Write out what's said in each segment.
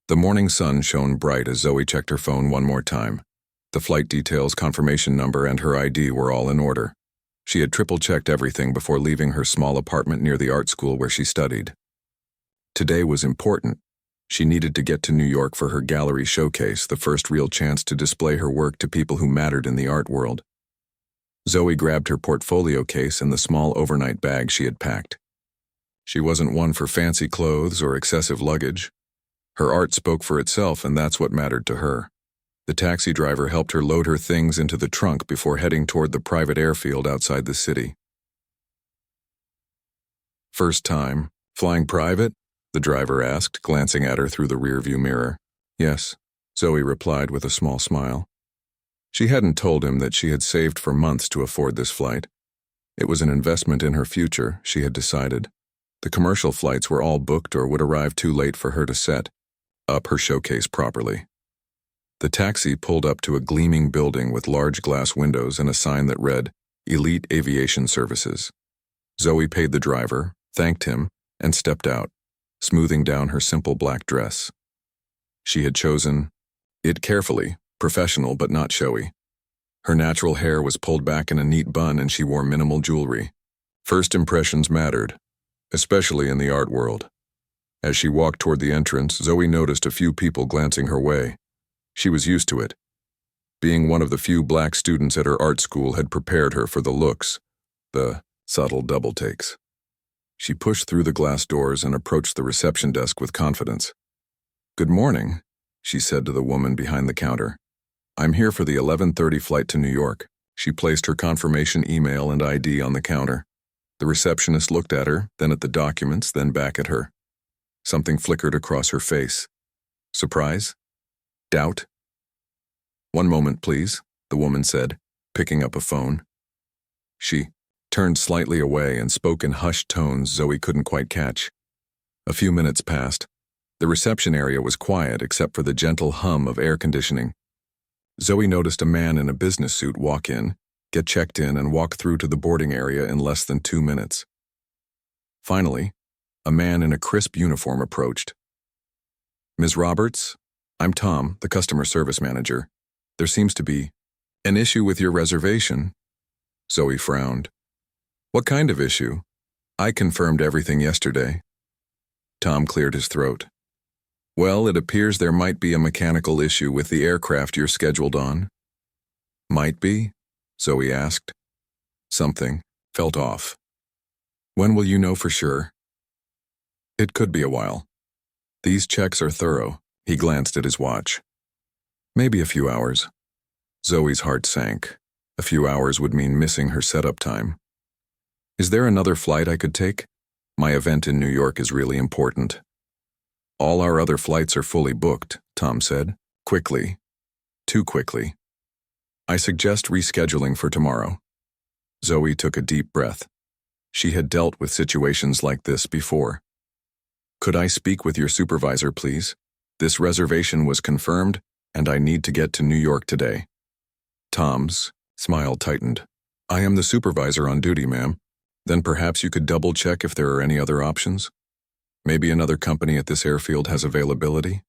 The morning sun shone bright as Zoe checked her phone one more time. The flight details, confirmation number, and her ID were all in order. She had triple-checked everything before leaving her small apartment near the art school where she studied. Today was important. She needed to get to New York for her gallery showcase, the first real chance to display her work to people who mattered in the art world. Zoe grabbed her portfolio case and the small overnight bag she had packed. She wasn't one for fancy clothes or excessive luggage. Her art spoke for itself, and that's what mattered to her. The taxi driver helped her load her things into the trunk before heading toward the private airfield outside the city. "First time, flying private?" the driver asked, glancing at her through the rearview mirror. "Yes," Zoe replied with a small smile. She hadn't told him that she had saved for months to afford this flight. It was an investment in her future, she had decided. The commercial flights were all booked or would arrive too late for her to set up her showcase properly. The taxi pulled up to a gleaming building with large glass windows and a sign that read, "Elite Aviation Services." Zoe paid the driver, thanked him, and stepped out, smoothing down her simple black dress. She had chosen it carefully, professional but not showy. Her natural hair was pulled back in a neat bun and she wore minimal jewelry. First impressions mattered, especially in the art world. As she walked toward the entrance, Zoe noticed a few people glancing her way. She was used to it. Being one of the few black students at her art school had prepared her for the looks, the subtle double takes. She pushed through the glass doors and approached the reception desk with confidence. "Good morning," she said to the woman behind the counter. "I'm here for the 11:30 flight to New York." She placed her confirmation email and ID on the counter. The receptionist looked at her, then at the documents, then back at her. Something flickered across her face. Surprise? Doubt? "One moment, please," the woman said, picking up a phone. She turned slightly away and spoke in hushed tones Zoe couldn't quite catch. A few minutes passed. The reception area was quiet except for the gentle hum of air conditioning. Zoe noticed a man in a business suit walk in, get checked in, and walk through to the boarding area in less than 2 minutes. Finally, a man in a crisp uniform approached. "Ms. Roberts, I'm Tom, the customer service manager. There seems to be an issue with your reservation." Zoe frowned. "What kind of issue? I confirmed everything yesterday." Tom cleared his throat. "Well, it appears there might be a mechanical issue with the aircraft you're scheduled on." "Might be?" Zoe asked. Something felt off. "When will you know for sure?" "It could be a while. These checks are thorough." He glanced at his watch. "Maybe a few hours." Zoe's heart sank. A few hours would mean missing her setup time. "Is there another flight I could take? My event in New York is really important." "All our other flights are fully booked," Tom said, quickly. Too quickly. "I suggest rescheduling for tomorrow." Zoe took a deep breath. She had dealt with situations like this before. "Could I speak with your supervisor, please? This reservation was confirmed, and I need to get to New York today." Tom's smile tightened. "I am the supervisor on duty, ma'am. Then perhaps you could double-check if there are any other options? Maybe another company at this airfield has availability?"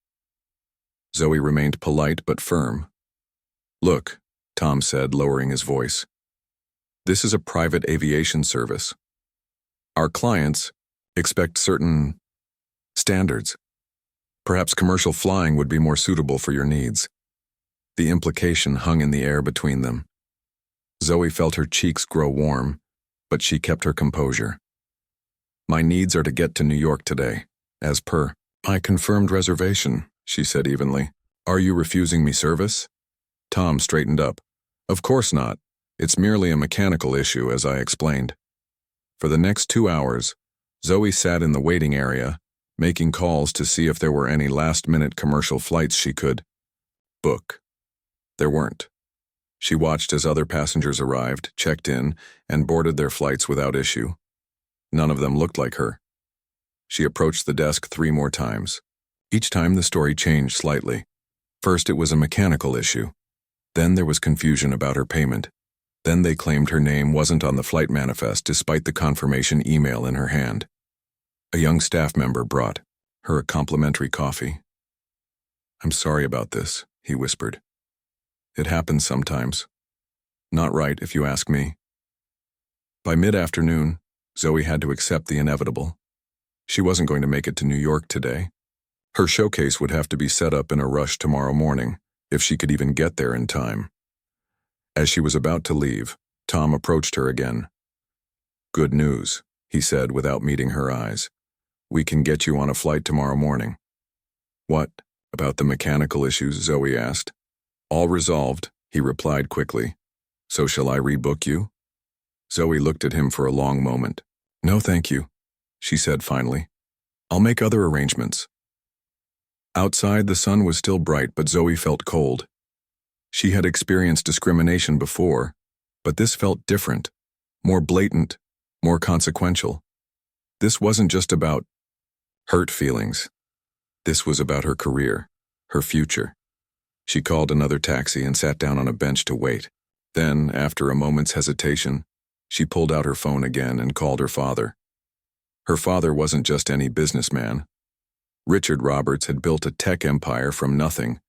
Zoe remained polite but firm. "Look," Tom said, lowering his voice. "This is a private aviation service. Our clients expect certain standards. Perhaps commercial flying would be more suitable for your needs." The implication hung in the air between them. Zoe felt her cheeks grow warm, but she kept her composure. "My needs are to get to New York today, as per my confirmed reservation," she said evenly. "Are you refusing me service?" Tom straightened up. "Of course not. It's merely a mechanical issue, as I explained." For the next 2 hours, Zoe sat in the waiting area, making calls to see if there were any last-minute commercial flights she could book. There weren't. She watched as other passengers arrived, checked in, and boarded their flights without issue. None of them looked like her. She approached the desk 3 more times. Each time the story changed slightly. First it was a mechanical issue. Then there was confusion about her payment. Then they claimed her name wasn't on the flight manifest despite the confirmation email in her hand. A young staff member brought her a complimentary coffee. I'm sorry about this, he whispered. It happens sometimes. Not right, if you ask me. By mid-afternoon, Zoe had to accept the inevitable. She wasn't going to make it to New York today. Her showcase would have to be set up in a rush tomorrow morning, if she could even get there in time. As she was about to leave, Tom approached her again. Good news, he said without meeting her eyes. We can get you on a flight tomorrow morning. What, about the mechanical issues? Zoe asked. All resolved, he replied quickly. So shall I rebook you? Zoe looked at him for a long moment. No, thank you, she said finally. I'll make other arrangements. Outside, the sun was still bright, but Zoe felt cold. She had experienced discrimination before, but this felt different, more blatant, more consequential. This wasn't just about hurt feelings. This was about her career, her future. She called another taxi and sat down on a bench to wait. Then, after a moment's hesitation, she pulled out her phone again and called her father. Her father wasn't just any businessman. Richard Roberts had built a tech empire from nothing,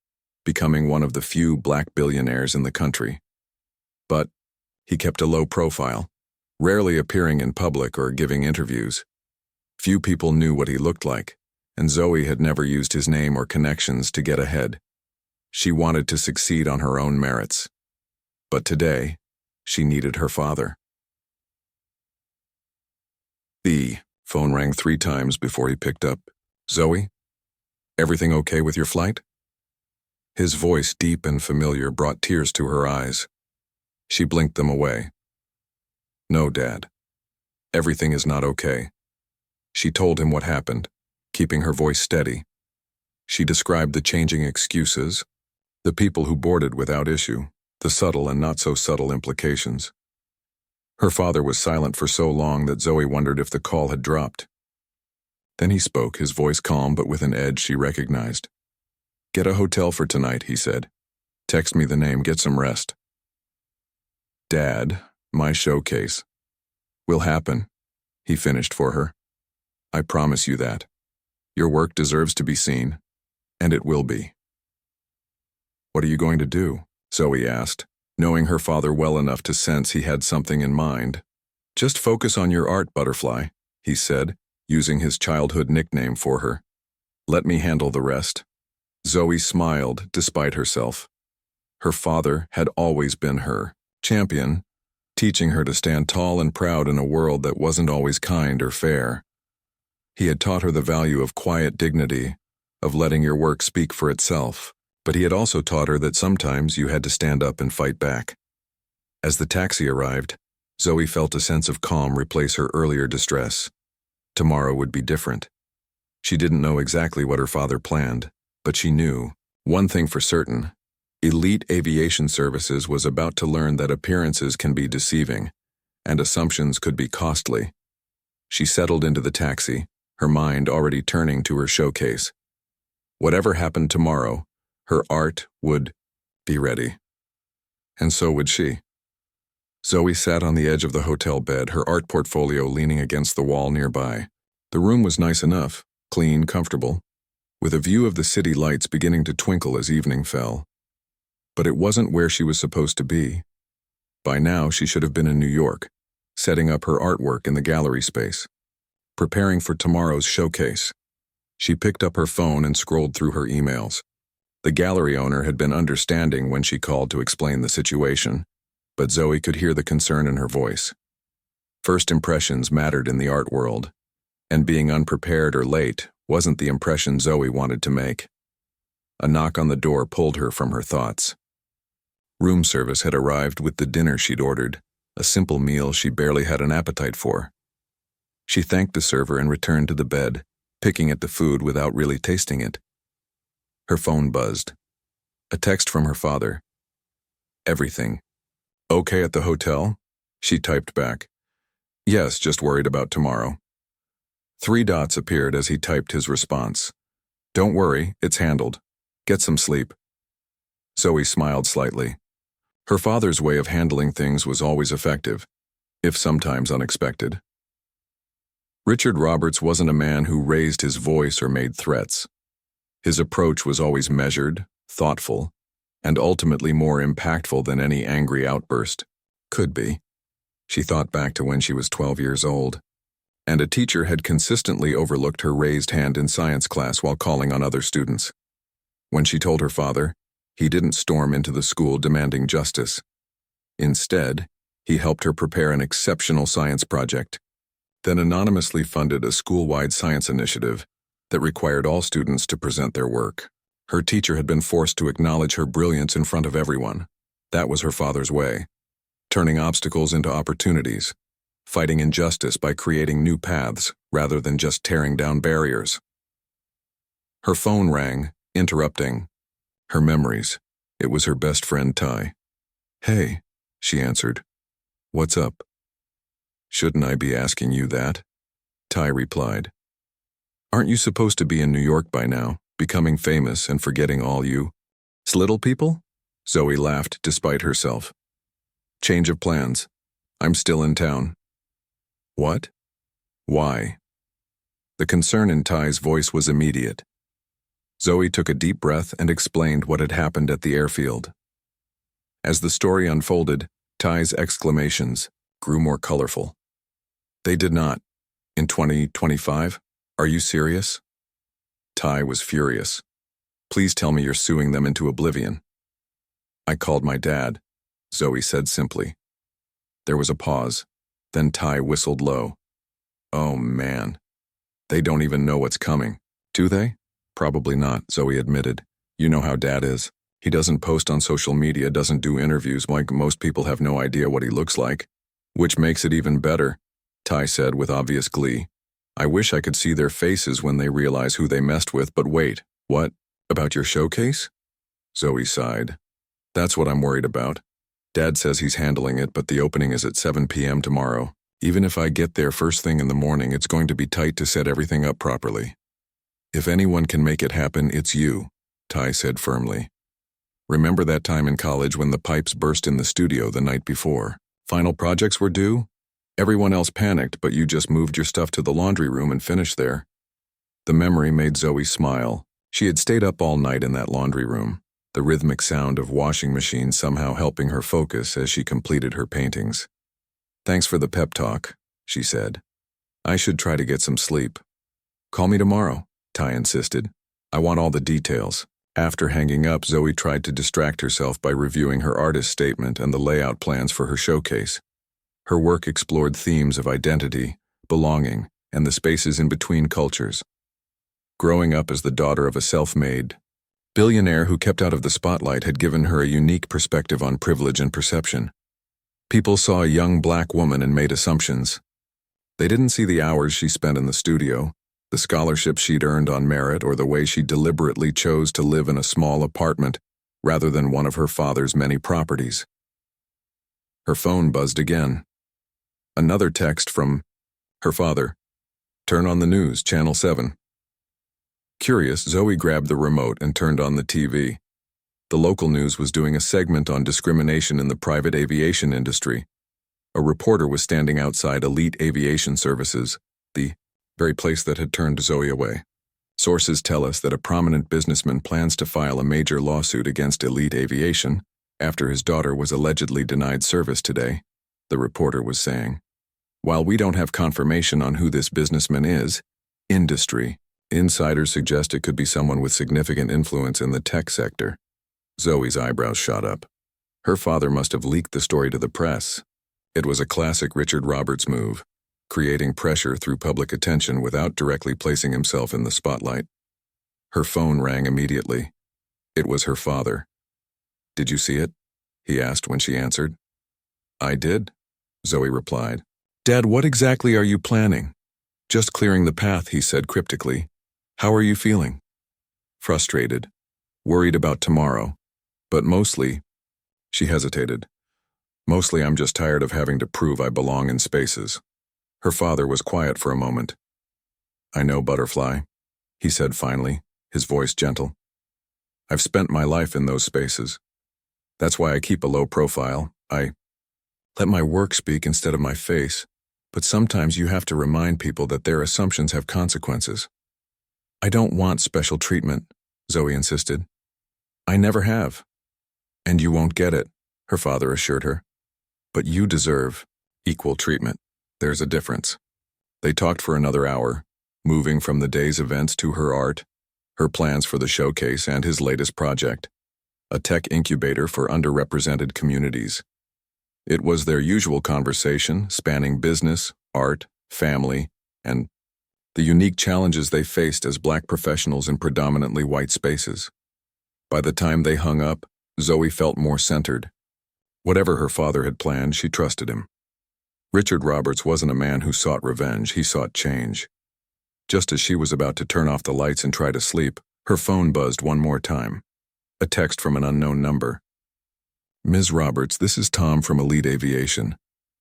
becoming one of the few black billionaires in the country. But he kept a low profile, rarely appearing in public or giving interviews. Few people knew what he looked like, and Zoe had never used his name or connections to get ahead. She wanted to succeed on her own merits. But today, she needed her father. The phone rang 3 times before he picked up. Zoe? Everything okay with your flight? His voice, deep and familiar, brought tears to her eyes. She blinked them away. No, Dad. Everything is not okay. She told him what happened, keeping her voice steady. She described the changing excuses, the people who boarded without issue, the subtle and not so subtle implications. Her father was silent for so long that Zoe wondered if the call had dropped. Then he spoke, his voice calm but with an edge she recognized. Get a hotel for tonight, he said. Text me the name, get some rest. Dad, my showcase. Will happen, he finished for her. I promise you that. Your work deserves to be seen, and it will be. What are you going to do? Zoe asked, knowing her father well enough to sense he had something in mind. Just focus on your art, Butterfly, he said, using his childhood nickname for her. Let me handle the rest. Zoe smiled despite herself. Her father had always been her champion, teaching her to stand tall and proud in a world that wasn't always kind or fair. He had taught her the value of quiet dignity, of letting your work speak for itself, but he had also taught her that sometimes you had to stand up and fight back. As the taxi arrived, Zoe felt a sense of calm replace her earlier distress. Tomorrow would be different. She didn't know exactly what her father planned, but she knew one thing for certain. Elite Aviation Services was about to learn that appearances can be deceiving, and assumptions could be costly. She settled into the taxi, her mind already turning to her showcase. Whatever happened tomorrow, her art would be ready. And so would she. Zoe sat on the edge of the hotel bed, her art portfolio leaning against the wall nearby. The room was nice enough, clean, comfortable, with a view of the city lights beginning to twinkle as evening fell. But it wasn't where she was supposed to be. By now, she should have been in New York, setting up her artwork in the gallery space, preparing for tomorrow's showcase. She picked up her phone and scrolled through her emails. The gallery owner had been understanding when she called to explain the situation, but Zoe could hear the concern in her voice. First impressions mattered in the art world, and being unprepared or late wasn't the impression Zoe wanted to make. A knock on the door pulled her from her thoughts. Room service had arrived with the dinner she'd ordered, a simple meal she barely had an appetite for. She thanked the server and returned to the bed, picking at the food without really tasting it. Her phone buzzed. A text from her father. Everything. Okay at the hotel? She typed back. Yes, just worried about tomorrow. 3 dots appeared as he typed his response. Don't worry, it's handled. Get some sleep. Zoe smiled slightly. Her father's way of handling things was always effective, if sometimes unexpected. Richard Roberts wasn't a man who raised his voice or made threats. His approach was always measured, thoughtful, and ultimately more impactful than any angry outburst could be. She thought back to when she was 12 years old, and a teacher had consistently overlooked her raised hand in science class while calling on other students. When she told her father, he didn't storm into the school demanding justice. Instead, he helped her prepare an exceptional science project, then anonymously funded a school-wide science initiative that required all students to present their work. Her teacher had been forced to acknowledge her brilliance in front of everyone. That was her father's way, turning obstacles into opportunities, fighting injustice by creating new paths rather than just tearing down barriers. Her phone rang, interrupting her memories. It was her best friend, Ty. "Hey," she answered. "What's up?" "Shouldn't I be asking you that?" Ty replied. "Aren't you supposed to be in New York by now, becoming famous and forgetting all you little people?" Zoe laughed despite herself. "Change of plans. I'm still in town." "What? Why?" The concern in Ty's voice was immediate. Zoe took a deep breath and explained what had happened at the airfield. As the story unfolded, Ty's exclamations grew more colorful. "They did not. In 2025? Are you serious?" Ty was furious. "Please tell me you're suing them into oblivion." "I called my dad," Zoe said simply. There was a pause. Then Ty whistled low. "Oh man. They don't even know what's coming, do they?" "Probably not," Zoe admitted. "You know how Dad is. He doesn't post on social media, doesn't do interviews, like most people have no idea what he looks like." "Which makes it even better," Ty said with obvious glee. "I wish I could see their faces when they realize who they messed with, but wait, what? About your showcase?" Zoe sighed. "That's what I'm worried about. Dad says he's handling it, but the opening is at 7 p.m. tomorrow. Even if I get there first thing in the morning, it's going to be tight to set everything up properly." "If anyone can make it happen, it's you," Ty said firmly. "Remember that time in college when the pipes burst in the studio the night before? Final projects were due? Everyone else panicked, but you just moved your stuff to the laundry room and finished there." The memory made Zoe smile. She had stayed up all night in that laundry room, the rhythmic sound of washing machines somehow helping her focus as she completed her paintings. "Thanks for the pep talk," she said. "I should try to get some sleep." "Call me tomorrow," Ty insisted. "I want all the details." After hanging up, Zoe tried to distract herself by reviewing her artist statement and the layout plans for her showcase. Her work explored themes of identity, belonging, and the spaces in between cultures. Growing up as the daughter of a self-made billionaire who kept out of the spotlight had given her a unique perspective on privilege and perception. People saw a young black woman and made assumptions. They didn't see the hours she spent in the studio, the scholarship she'd earned on merit, or the way she deliberately chose to live in a small apartment rather than one of her father's many properties. Her phone buzzed again. Another text from her father. "Turn on the news, Channel 7. Curious, Zoe grabbed the remote and turned on the TV. The local news was doing a segment on discrimination in the private aviation industry. A reporter was standing outside Elite Aviation Services, the very place that had turned Zoe away. "Sources tell us that a prominent businessman plans to file a major lawsuit against Elite Aviation after his daughter was allegedly denied service today," the reporter was saying. "While we don't have confirmation on who this businessman is, industry insiders suggest it could be someone with significant influence in the tech sector." Zoe's eyebrows shot up. Her father must have leaked the story to the press. It was a classic Richard Roberts move, creating pressure through public attention without directly placing himself in the spotlight. Her phone rang immediately. It was her father. "Did you see it?" he asked when she answered. "I did," Zoe replied. "Dad, what exactly are you planning?" "Just clearing the path," he said cryptically. "How are you feeling?" "Frustrated. Worried about tomorrow. But mostly," she hesitated, "mostly I'm just tired of having to prove I belong in spaces." Her father was quiet for a moment. "I know, Butterfly," he said finally, his voice gentle. "I've spent my life in those spaces. That's why I keep a low profile. I let my work speak instead of my face, but sometimes you have to remind people that their assumptions have consequences. I don't want special treatment. Zoe insisted. I never have. And you won't get it, her father assured her. But you deserve equal treatment. There's a difference. They talked for another hour, moving from the day's events to her art, her plans for the showcase and his latest project, a tech incubator for underrepresented communities. It was their usual conversation, spanning business, art, family, and the unique challenges they faced as Black professionals in predominantly white spaces. By the time they hung up, Zoe felt more centered. Whatever her father had planned, she trusted him. Richard Roberts wasn't a man who sought revenge, he sought change. Just as she was about to turn off the lights and try to sleep, her phone buzzed one more time. A text from an unknown number. Ms. Roberts, this is Tom from Elite Aviation.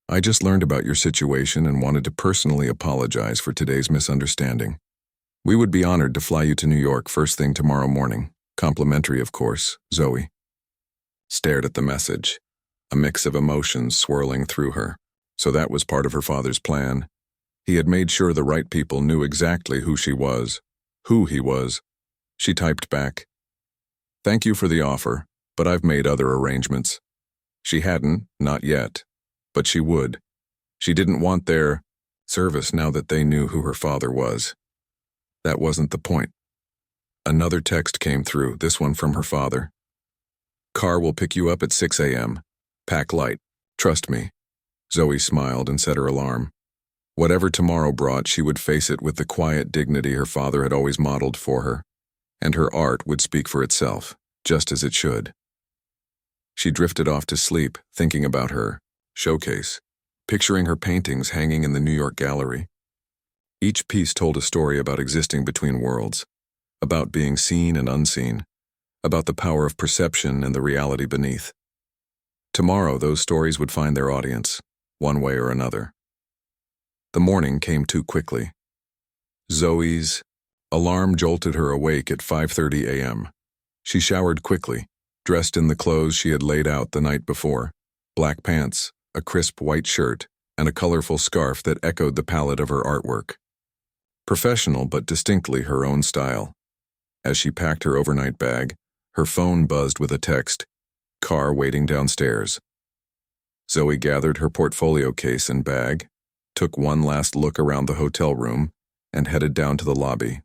I just learned about your situation and wanted to personally apologize for today's misunderstanding. We would be honored to fly you to New York first thing tomorrow morning. Complimentary, of course, Zoe. Stared at the message, a mix of emotions swirling through her. So that was part of her father's plan. He had made sure the right people knew exactly who she was, who he was. She typed back, "Thank you for the offer, but I've made other arrangements." She hadn't, not yet, but she would. She didn't want their service now that they knew who her father was. That wasn't the point. Another text came through, this one from her father. "Car will pick you up at 6 a.m. Pack light. Trust me." Zoe smiled and set her alarm. Whatever tomorrow brought, she would face it with the quiet dignity her father had always modeled for her, and her art would speak for itself, just as it should. She drifted off to sleep, thinking about her showcase, picturing her paintings hanging in the New York gallery. Each piece told a story about existing between worlds, about being seen and unseen, about the power of perception and the reality beneath. Tomorrow, those stories would find their audience, one way or another. The morning came too quickly. Zoe's alarm jolted her awake at 5:30 a.m. She showered quickly, dressed in the clothes she had laid out the night before, black pants, a crisp white shirt, and a colorful scarf that echoed the palette of her artwork. Professional but distinctly her own style. As she packed her overnight bag, her phone buzzed with a text, "Car waiting downstairs." Zoe gathered her portfolio case and bag, took one last look around the hotel room, and headed down to the lobby.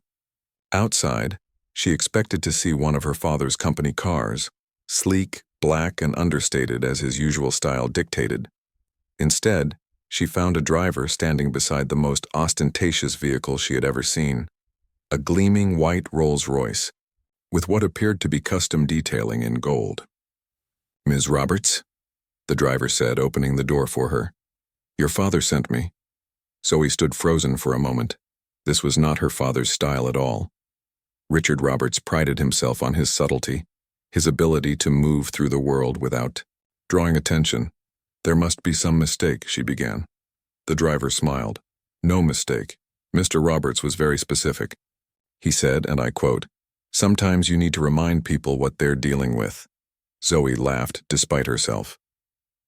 Outside, she expected to see one of her father's company cars, sleek, black, and understated as his usual style dictated. Instead, she found a driver standing beside the most ostentatious vehicle she had ever seen, a gleaming white Rolls-Royce, with what appeared to be custom detailing in gold. "Ms. Roberts?" the driver said, opening the door for her. "Your father sent me." Zoe stood frozen for a moment. This was not her father's style at all. Richard Roberts prided himself on his subtlety, his ability to move through the world without drawing attention. "There must be some mistake," she began. The driver smiled. "No mistake. Mr. Roberts was very specific. He said, and I quote, 'Sometimes you need to remind people what they're dealing with.'" Zoe laughed despite herself.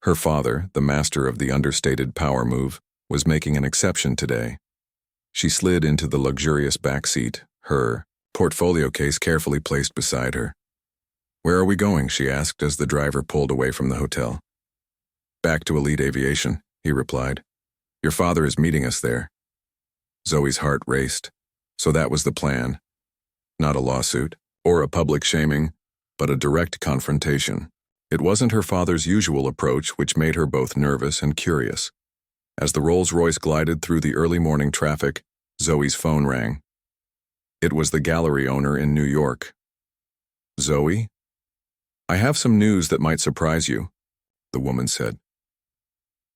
Her father, the master of the understated power move, was making an exception today. She slid into the luxurious back seat, her portfolio case carefully placed beside her. "Where are we going?" she asked as the driver pulled away from the hotel. "Back to Elite Aviation," he replied. "Your father is meeting us there." Zoe's heart raced. So that was the plan. Not a lawsuit, or a public shaming, but a direct confrontation. It wasn't her father's usual approach, which made her both nervous and curious. As the Rolls-Royce glided through the early morning traffic, Zoe's phone rang. It was the gallery owner in New York. "Zoe? I have some news that might surprise you," the woman said.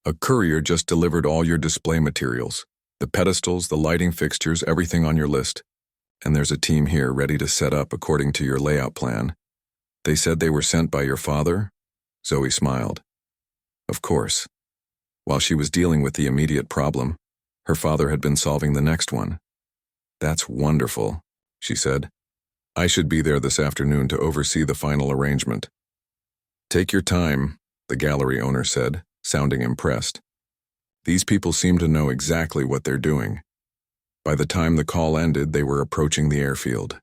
"A courier just delivered all your display materials, the pedestals, the lighting fixtures, everything on your list. And there's a team here ready to set up according to your layout plan. They said they were sent by your father?" Zoe smiled. Of course. While she was dealing with the immediate problem, her father had been solving the next one. "That's wonderful," she said. "I should be there this afternoon to oversee the final arrangement." "Take your time," the gallery owner said, sounding impressed. "These people seem to know exactly what they're doing." By the time the call ended, they were approaching the airfield.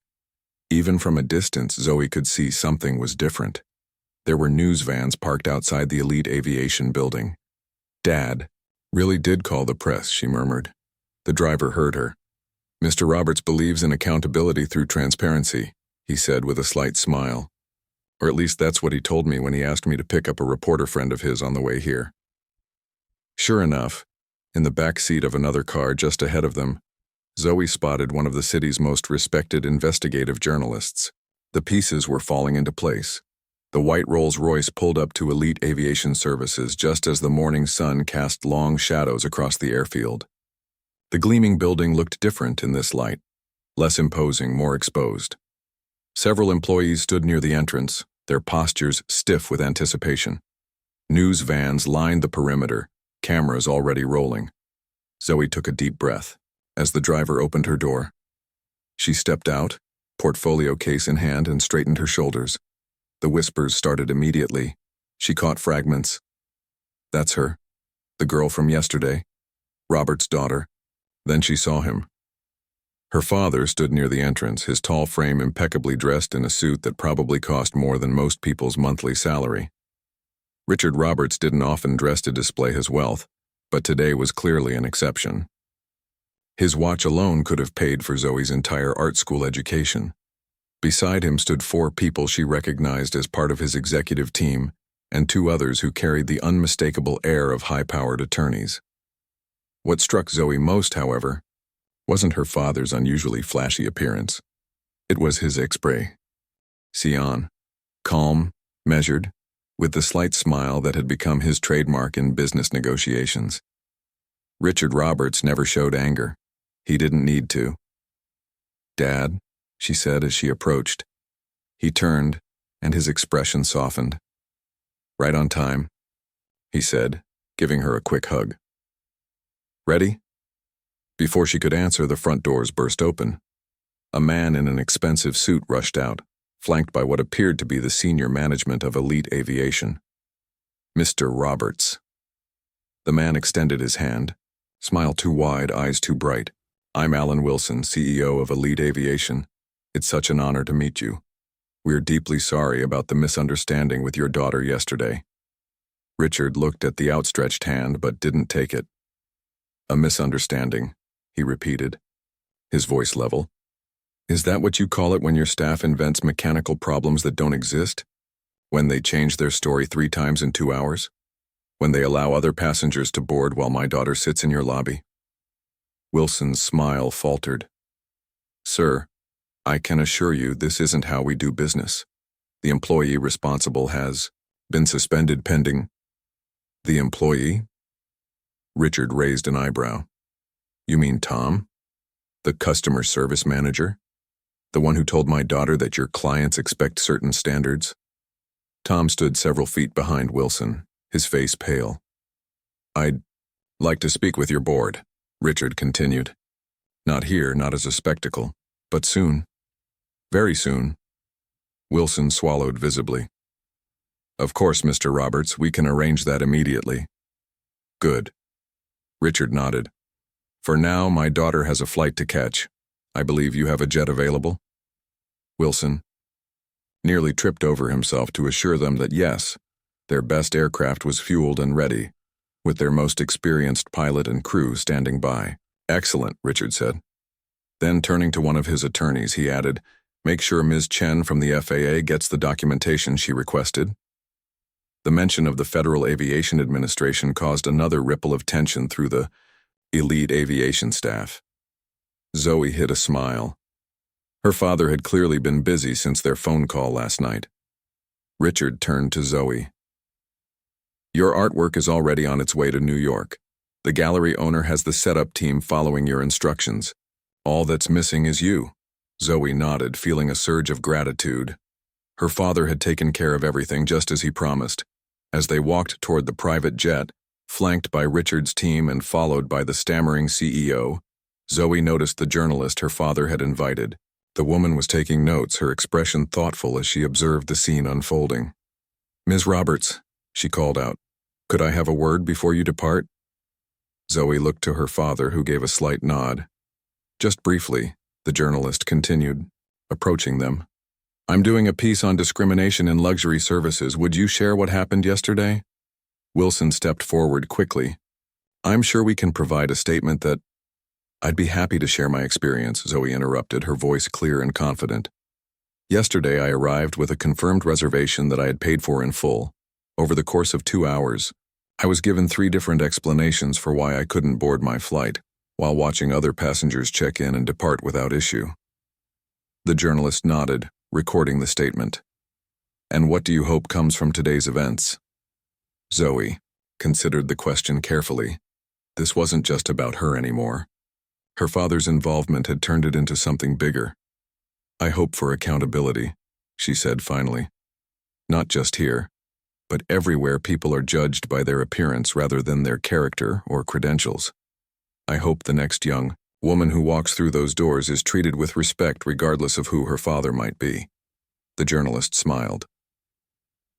Even from a distance, Zoe could see something was different. There were news vans parked outside the elite aviation building. "Dad really did call the press," she murmured. The driver heard her. "Mr. Roberts believes in accountability through transparency," he said with a slight smile. "Or at least that's what he told me when he asked me to pick up a reporter friend of his on the way here." Sure enough, in the back seat of another car just ahead of them, Zoe spotted one of the city's most respected investigative journalists. The pieces were falling into place. The white Rolls-Royce pulled up to Elite Aviation Services just as the morning sun cast long shadows across the airfield. The gleaming building looked different in this light, less imposing, more exposed. Several employees stood near the entrance, their postures stiff with anticipation. News vans lined the perimeter, cameras already rolling. Zoe took a deep breath as the driver opened her door. She stepped out, portfolio case in hand, and straightened her shoulders. The whispers started immediately. She caught fragments. "That's her. The girl from yesterday. Robert's daughter." Then she saw him. Her father stood near the entrance, his tall frame impeccably dressed in a suit that probably cost more than most people's monthly salary. Richard Roberts didn't often dress to display his wealth, but today was clearly an exception. His watch alone could have paid for Zoe's entire art school education. Beside him stood 4 people she recognized as part of his executive team, and 2 others who carried the unmistakable air of high-powered attorneys. What struck Zoe most, however, wasn't her father's unusually flashy appearance. It was his expression. Calm, measured, with the slight smile that had become his trademark in business negotiations. Richard Roberts never showed anger. He didn't need to. "Dad," she said as she approached. He turned, and his expression softened. "Right on time," he said, giving her a quick hug. "Ready?" Before she could answer, the front doors burst open. A man in an expensive suit rushed out, flanked by what appeared to be the senior management of Elite Aviation. "Mr. Roberts." The man extended his hand, smile too wide, eyes too bright. "I'm Alan Wilson, CEO of Elite Aviation. It's such an honor to meet you. We're deeply sorry about the misunderstanding with your daughter yesterday." Richard looked at the outstretched hand but didn't take it. "A misunderstanding," he repeated, his voice level. "Is that what you call it when your staff invents mechanical problems that don't exist? When they change their story 3 times in 2 hours? When they allow other passengers to board while my daughter sits in your lobby?" Wilson's smile faltered. "Sir, I can assure you this isn't how we do business. The employee responsible has been suspended pending." "The employee?" Richard raised an eyebrow. "You mean Tom? The customer service manager? The one who told my daughter that your clients expect certain standards?" Tom stood several feet behind Wilson, his face pale. "I'd like to speak with your board," Richard continued. "Not here, not as a spectacle, but soon. Very soon." Wilson swallowed visibly. "Of course, Mr. Roberts, we can arrange that immediately." "Good." Richard nodded. "For now, my daughter has a flight to catch. I believe you have a jet available?" Wilson nearly tripped over himself to assure them that yes, their best aircraft was fueled and ready, with their most experienced pilot and crew standing by. "Excellent," Richard said. Then, turning to one of his attorneys, he added, "Make sure Ms. Chen from the FAA gets the documentation she requested." The mention of the Federal Aviation Administration caused another ripple of tension through the Elite Aviation staff. Zoe hid a smile. Her father had clearly been busy since their phone call last night. Richard turned to Zoe. "Your artwork is already on its way to New York. The gallery owner has the setup team following your instructions. All that's missing is you." Zoe nodded, feeling a surge of gratitude. Her father had taken care of everything just as he promised. As they walked toward the private jet, flanked by Richard's team and followed by the stammering CEO, Zoe noticed the journalist her father had invited. The woman was taking notes, her expression thoughtful as she observed the scene unfolding. "Ms. Roberts," she called out, "could I have a word before you depart?" Zoe looked to her father, who gave a slight nod. "Just briefly," the journalist continued. approaching them. "I'm doing a piece on discrimination in luxury services. Would you share what happened yesterday?" Wilson stepped forward quickly. "I'm sure we can provide a statement that—" "I'd be happy to share my experience," Zoe interrupted, her voice clear and confident. "Yesterday I arrived with a confirmed reservation that I had paid for in full. Over the course of 2 hours, I was given 3 different explanations for why I couldn't board my flight, while watching other passengers check in and depart without issue." The journalist nodded, recording the statement. "And what do you hope comes from today's events?" Zoe considered the question carefully. This wasn't just about her anymore. Her father's involvement had turned it into something bigger. "I hope for accountability," she said finally. "Not just here, but everywhere people are judged by their appearance rather than their character or credentials. I hope the next young woman who walks through those doors is treated with respect regardless of who her father might be." The journalist smiled.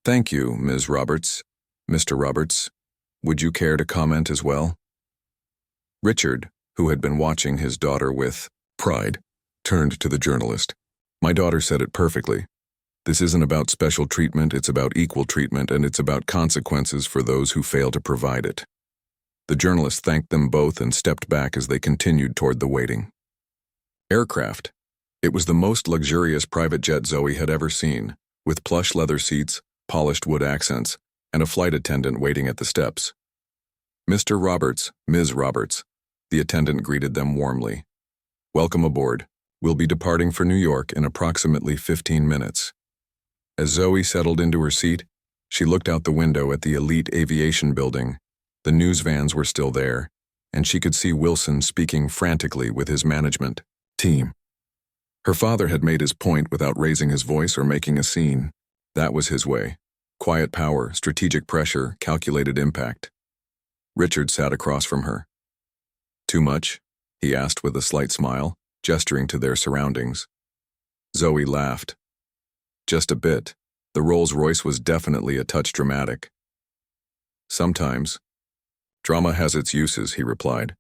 "Thank you, Ms. Roberts. Mr. Roberts, would you care to comment as well?" Richard, who had been watching his daughter with pride, turned to the journalist. "My daughter said it perfectly. This isn't about special treatment, it's about equal treatment, and it's about consequences for those who fail to provide it." The journalist thanked them both and stepped back as they continued toward the waiting aircraft. It was the most luxurious private jet Zoe had ever seen, with plush leather seats, polished wood accents, and a flight attendant waiting at the steps. "Mr. Roberts, Ms. Roberts," the attendant greeted them warmly. "Welcome aboard. We'll be departing for New York in approximately 15 minutes. As Zoe settled into her seat, she looked out the window at the elite aviation building. The news vans were still there, and she could see Wilson speaking frantically with his management team. Her father had made his point without raising his voice or making a scene. That was his way. Quiet power, strategic pressure, calculated impact. Richard sat across from her. "Too much?" he asked with a slight smile, gesturing to their surroundings. Zoe laughed. "Just a bit. The Rolls-Royce was definitely a touch dramatic." "Sometimes. Drama has its uses," he replied.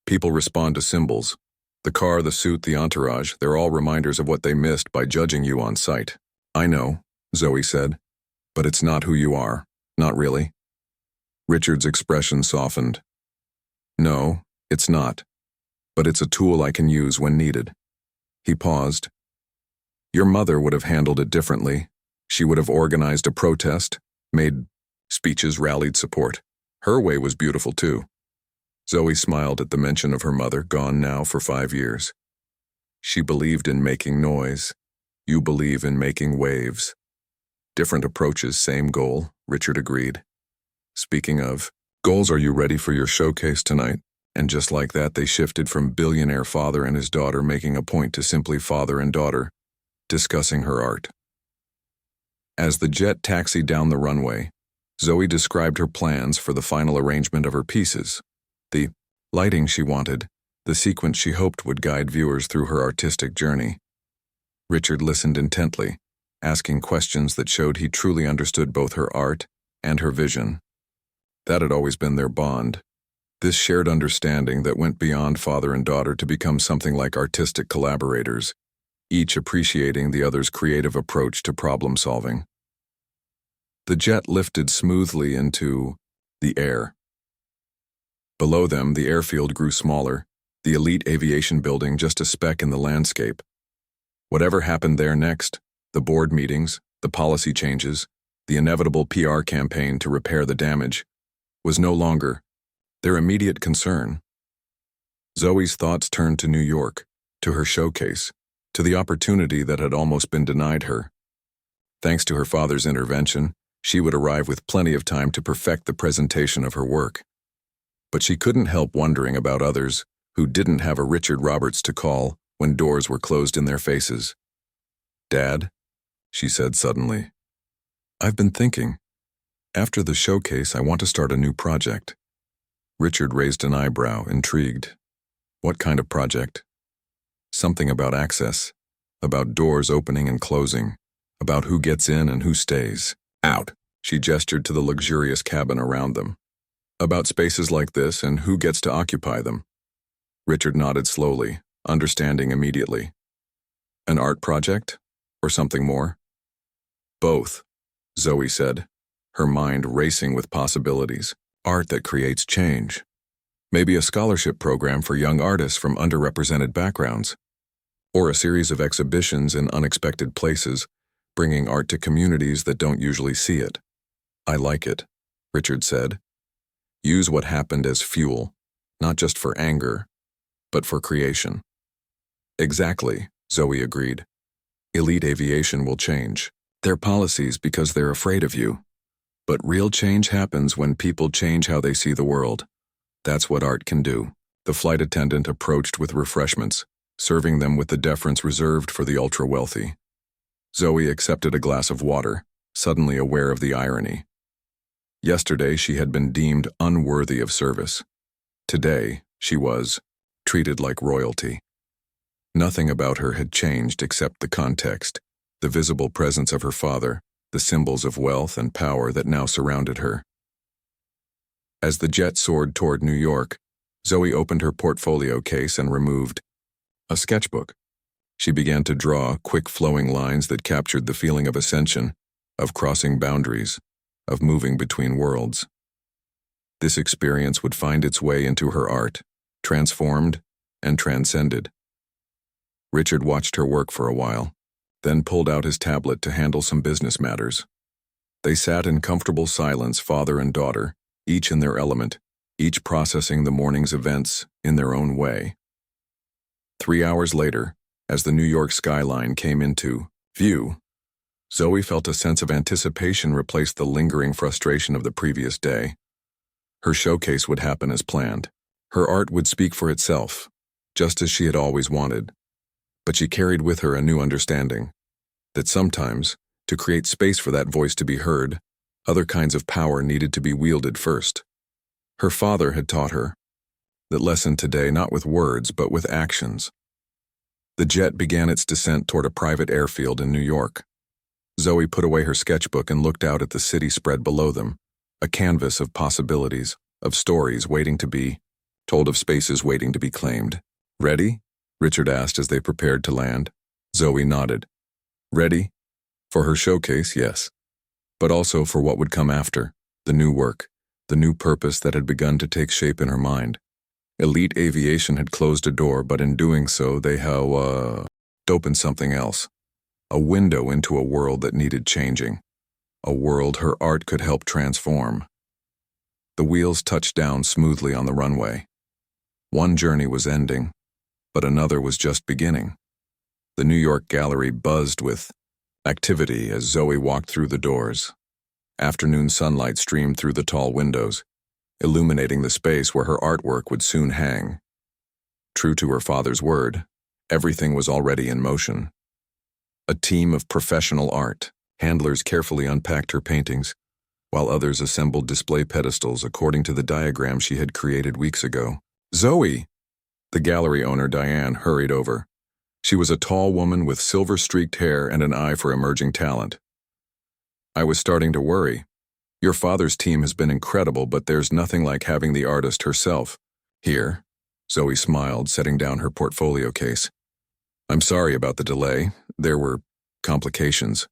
"People respond to symbols. The car, the suit, the entourage, they're all reminders of what they missed by judging you on sight." "I know," Zoe said, "but it's not who you are. Not really." Richard's expression softened. "No, it's not. But it's a tool I can use when needed." He paused. "Your mother would have handled it differently. She would have organized a protest, made speeches, rallied support. Her way was beautiful too." Zoe smiled at the mention of her mother, gone now for 5 years. "She believed in making noise. You believe in making waves." "Different approaches, same goal," Richard agreed. "Speaking of goals, are you ready for your showcase tonight?" And just like that, they shifted from billionaire father and his daughter making a point to simply father and daughter, discussing her art. As the jet taxied down the runway, Zoe described her plans for the final arrangement of her pieces, the lighting she wanted, the sequence she hoped would guide viewers through her artistic journey. Richard listened intently, asking questions that showed he truly understood both her art and her vision. That had always been their bond, this shared understanding that went beyond father and daughter to become something like artistic collaborators, each appreciating the other's creative approach to problem solving. The jet lifted smoothly into the air. Below them, the airfield grew smaller, the elite aviation building just a speck in the landscape. Whatever happened there next, the board meetings, the policy changes, the inevitable PR campaign to repair the damage, was no longer their immediate concern. Zoe's thoughts turned to New York, to her showcase, to the opportunity that had almost been denied her. Thanks to her father's intervention, she would arrive with plenty of time to perfect the presentation of her work. But she couldn't help wondering about others who didn't have a Richard Roberts to call when doors were closed in their faces. "Dad," she said suddenly, "I've been thinking. After the showcase, I want to start a new project." Richard raised an eyebrow, intrigued. "What kind of project?" "Something about access, about doors opening and closing, about who gets in and who stays out." She gestured to the luxurious cabin around them. "About spaces like this and who gets to occupy them." Richard nodded slowly, understanding immediately. An art project? Or something more? Both, Zoe said, her mind racing with possibilities. Art that creates change. Maybe a scholarship program for young artists from underrepresented backgrounds. Or a series of exhibitions in unexpected places, bringing art to communities that don't usually see it. I like it, Richard said. Use what happened as fuel, not just for anger, but for creation. Exactly, Zoe agreed. Elite aviation will change their policies because they're afraid of you. But real change happens when people change how they see the world. That's what art can do. The flight attendant approached with refreshments, serving them with the deference reserved for the ultra-wealthy. Zoe accepted a glass of water, suddenly aware of the irony. Yesterday she had been deemed unworthy of service. Today she was treated like royalty. Nothing about her had changed except the context, the visible presence of her father, the symbols of wealth and power that now surrounded her. As the jet soared toward New York, Zoe opened her portfolio case and removed a sketchbook. She began to draw quick flowing lines that captured the feeling of ascension, of crossing boundaries, of moving between worlds. This experience would find its way into her art, transformed and transcended. Richard watched her work for a while, then pulled out his tablet to handle some business matters. They sat in comfortable silence, father and daughter, each in their element, each processing the morning's events in their own way. 3 hours later, as the New York skyline came into view, Zoe felt a sense of anticipation replace the lingering frustration of the previous day. Her showcase would happen as planned. Her art would speak for itself, just as she had always wanted. But she carried with her a new understanding, that sometimes, to create space for that voice to be heard, other kinds of power needed to be wielded first. Her father had taught her that lesson today, not with words, but with actions. The jet began its descent toward a private airfield in New York. Zoe put away her sketchbook and looked out at the city spread below them, a canvas of possibilities, of stories waiting to be told, of spaces waiting to be claimed. Ready? Richard asked as they prepared to land. Zoe nodded. Ready? For her showcase, yes. But also for what would come after, the new work, the new purpose that had begun to take shape in her mind. Elite aviation had closed a door, but in doing so they opened something else. A window into a world that needed changing. A world her art could help transform. The wheels touched down smoothly on the runway. One journey was ending, but another was just beginning. The New York gallery buzzed with activity as Zoe walked through the doors. Afternoon sunlight streamed through the tall windows, illuminating the space where her artwork would soon hang. True to her father's word, everything was already in motion. A team of professional art handlers carefully unpacked her paintings, while others assembled display pedestals according to the diagram she had created weeks ago. Zoe! The gallery owner, Diane, hurried over. She was a tall woman with silver-streaked hair and an eye for emerging talent. I was starting to worry. Your father's team has been incredible, but there's nothing like having the artist herself. Here, Zoe smiled, setting down her portfolio case. I'm sorry about the delay. There were complications.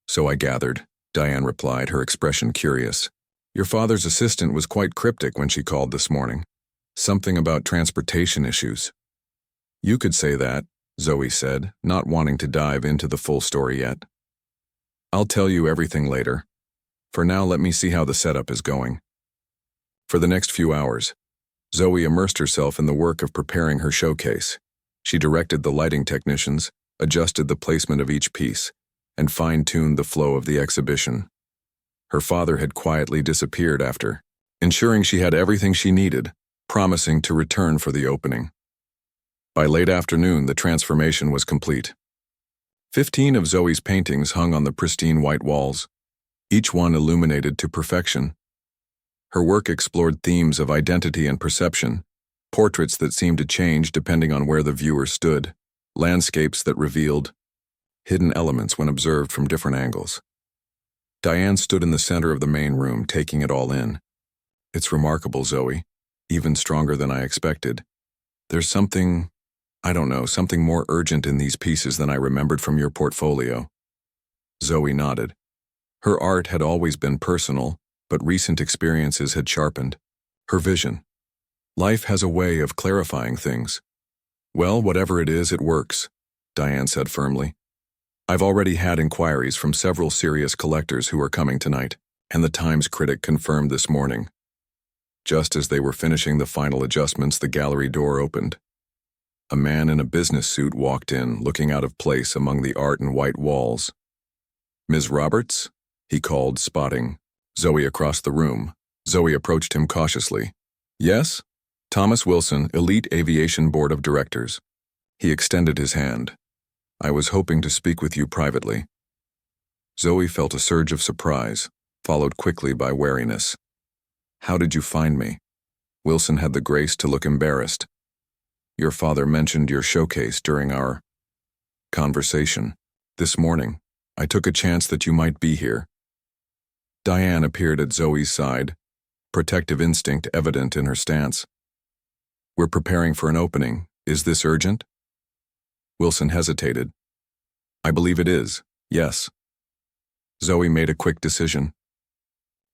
So I gathered, Diane replied, her expression curious. Your father's assistant was quite cryptic when she called this morning. Something about transportation issues. You could say that, Zoe said, not wanting to dive into the full story yet. I'll tell you everything later. For now, let me see how the setup is going. For the next few hours, Zoe immersed herself in the work of preparing her showcase. She directed the lighting technicians, adjusted the placement of each piece, and fine-tuned the flow of the exhibition. Her father had quietly disappeared after, ensuring she had everything she needed, promising to return for the opening. By late afternoon, the transformation was complete. 15 of Zoe's paintings hung on the pristine white walls, each one illuminated to perfection. Her work explored themes of identity and perception, portraits that seemed to change depending on where the viewer stood, landscapes that revealed hidden elements when observed from different angles. Diane stood in the center of the main room, taking it all in. It's remarkable, Zoe, even stronger than I expected. There's something I don't know, something more urgent in these pieces than I remembered from your portfolio. Zoe nodded. Her art had always been personal, but recent experiences had sharpened her vision. Life has a way of clarifying things. Well, whatever it is, it works, Diane said firmly. I've already had inquiries from several serious collectors who are coming tonight, and the Times critic confirmed this morning. Just as they were finishing the final adjustments, the gallery door opened. A man in a business suit walked in, looking out of place among the art and white walls. Ms. Roberts? He called, spotting Zoe across the room. Zoe approached him cautiously. Yes? Thomas Wilson, Elite Aviation Board of Directors. He extended his hand. I was hoping to speak with you privately. Zoe felt a surge of surprise, followed quickly by wariness. How did you find me? Wilson had the grace to look embarrassed. Your father mentioned your showcase during our conversation. This morning, I took a chance that you might be here. Diane appeared at Zoe's side, protective instinct evident in her stance. We're preparing for an opening. Is this urgent? Wilson hesitated. I believe it is, yes. Zoe made a quick decision.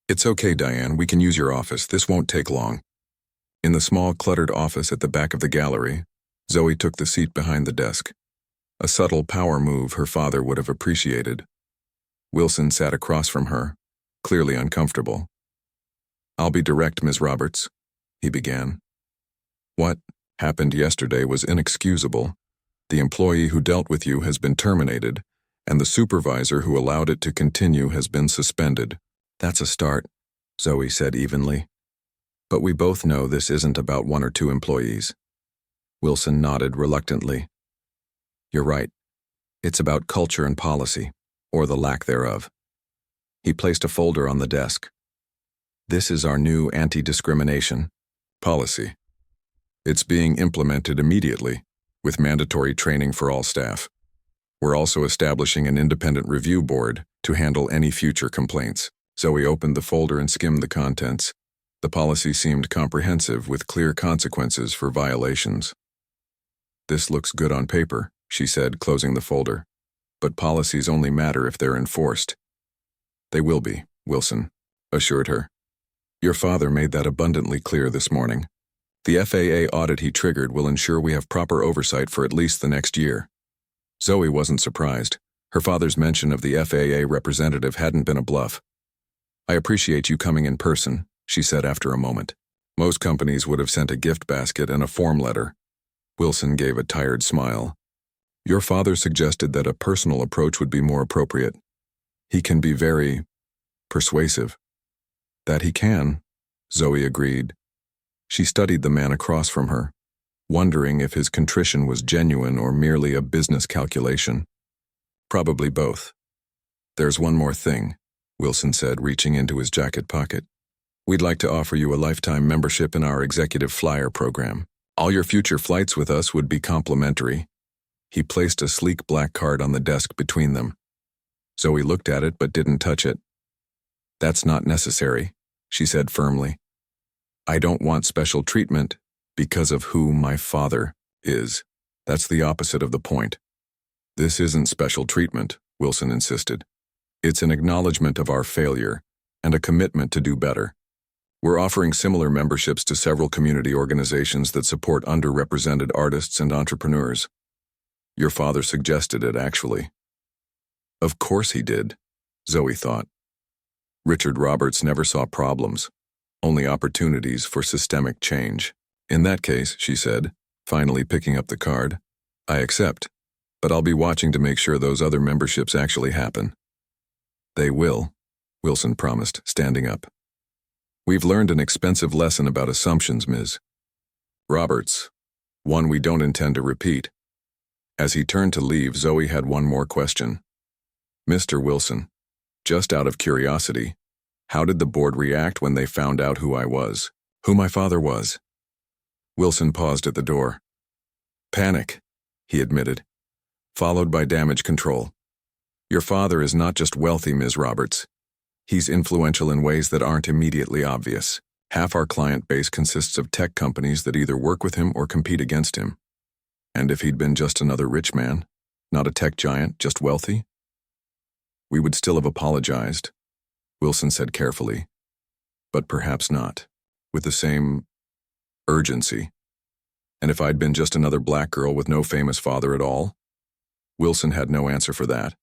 It's okay, Diane, we can use your office. This won't take long. In the small, cluttered office at the back of the gallery, Zoe took the seat behind the desk. A subtle power move her father would have appreciated. Wilson sat across from her, clearly uncomfortable. I'll be direct, Ms. Roberts, he began. What happened yesterday was inexcusable. The employee who dealt with you has been terminated, and the supervisor who allowed it to continue has been suspended. That's a start, Zoe said evenly. But we both know this isn't about one or two employees. Wilson nodded reluctantly. You're right. It's about culture and policy, or the lack thereof. He placed a folder on the desk. This is our new anti-discrimination policy. It's being implemented immediately, with mandatory training for all staff. We're also establishing an independent review board to handle any future complaints. Zoe opened the folder and skimmed the contents. The policy seemed comprehensive, with clear consequences for violations. This looks good on paper, she said, closing the folder. But policies only matter if they're enforced. They will be, Wilson assured her. Your father made that abundantly clear this morning. The FAA audit he triggered will ensure we have proper oversight for at least the next year. Zoe wasn't surprised. Her father's mention of the FAA representative hadn't been a bluff. I appreciate you coming in person, she said after a moment. Most companies would have sent a gift basket and a form letter. Wilson gave a tired smile. Your father suggested that a personal approach would be more appropriate. He can be very persuasive. That he can, Zoe agreed. She studied the man across from her, wondering if his contrition was genuine or merely a business calculation. Probably both. There's one more thing, Wilson said, reaching into his jacket pocket. We'd like to offer you a lifetime membership in our executive flyer program. All your future flights with us would be complimentary. He placed a sleek black card on the desk between them. Zoe looked at it but didn't touch it. That's not necessary, she said firmly. I don't want special treatment because of who my father is. That's the opposite of the point. This isn't special treatment, Wilson insisted. It's an acknowledgement of our failure and a commitment to do better. We're offering similar memberships to several community organizations that support underrepresented artists and entrepreneurs. Your father suggested it, actually. Of course he did, Zoe thought. Richard Roberts never saw problems, only opportunities for systemic change. In that case, she said, finally picking up the card, I accept, but I'll be watching to make sure those other memberships actually happen. They will, Wilson promised, standing up. We've learned an expensive lesson about assumptions, Ms. Roberts, one we don't intend to repeat. As he turned to leave, Zoe had one more question. Mr. Wilson, just out of curiosity, how did the board react when they found out who my father was? Wilson paused at the door. Panic, he admitted, followed by damage control. Your father is not just wealthy, Ms. Roberts. He's influential in ways that aren't immediately obvious. Half our client base consists of tech companies that either work with him or compete against him. And if he'd been just another rich man, not a tech giant, just wealthy? We would still have apologized, Wilson said carefully. But perhaps not, with the same urgency. And if I'd been just another black girl with no famous father at all? Wilson had no answer for that.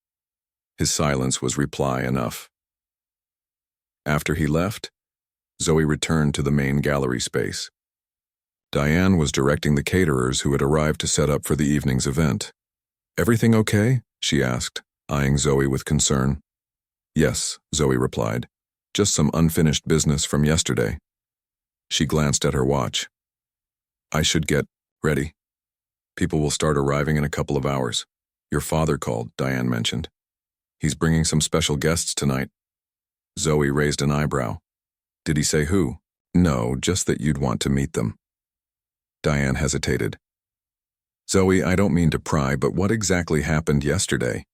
His silence was reply enough. After he left, Zoe returned to the main gallery space. Diane was directing the caterers who had arrived to set up for the evening's event. "Everything okay?" she asked, eyeing Zoe with concern. "Yes," Zoe replied. "Just some unfinished business from yesterday." She glanced at her watch. "I should get ready. People will start arriving in a couple of hours. Your father called," Diane mentioned. "He's bringing some special guests tonight." Zoe raised an eyebrow. "Did he say who?" "No, just that you'd want to meet them." Diane hesitated. "Zoe, I don't mean to pry, but what exactly happened yesterday?"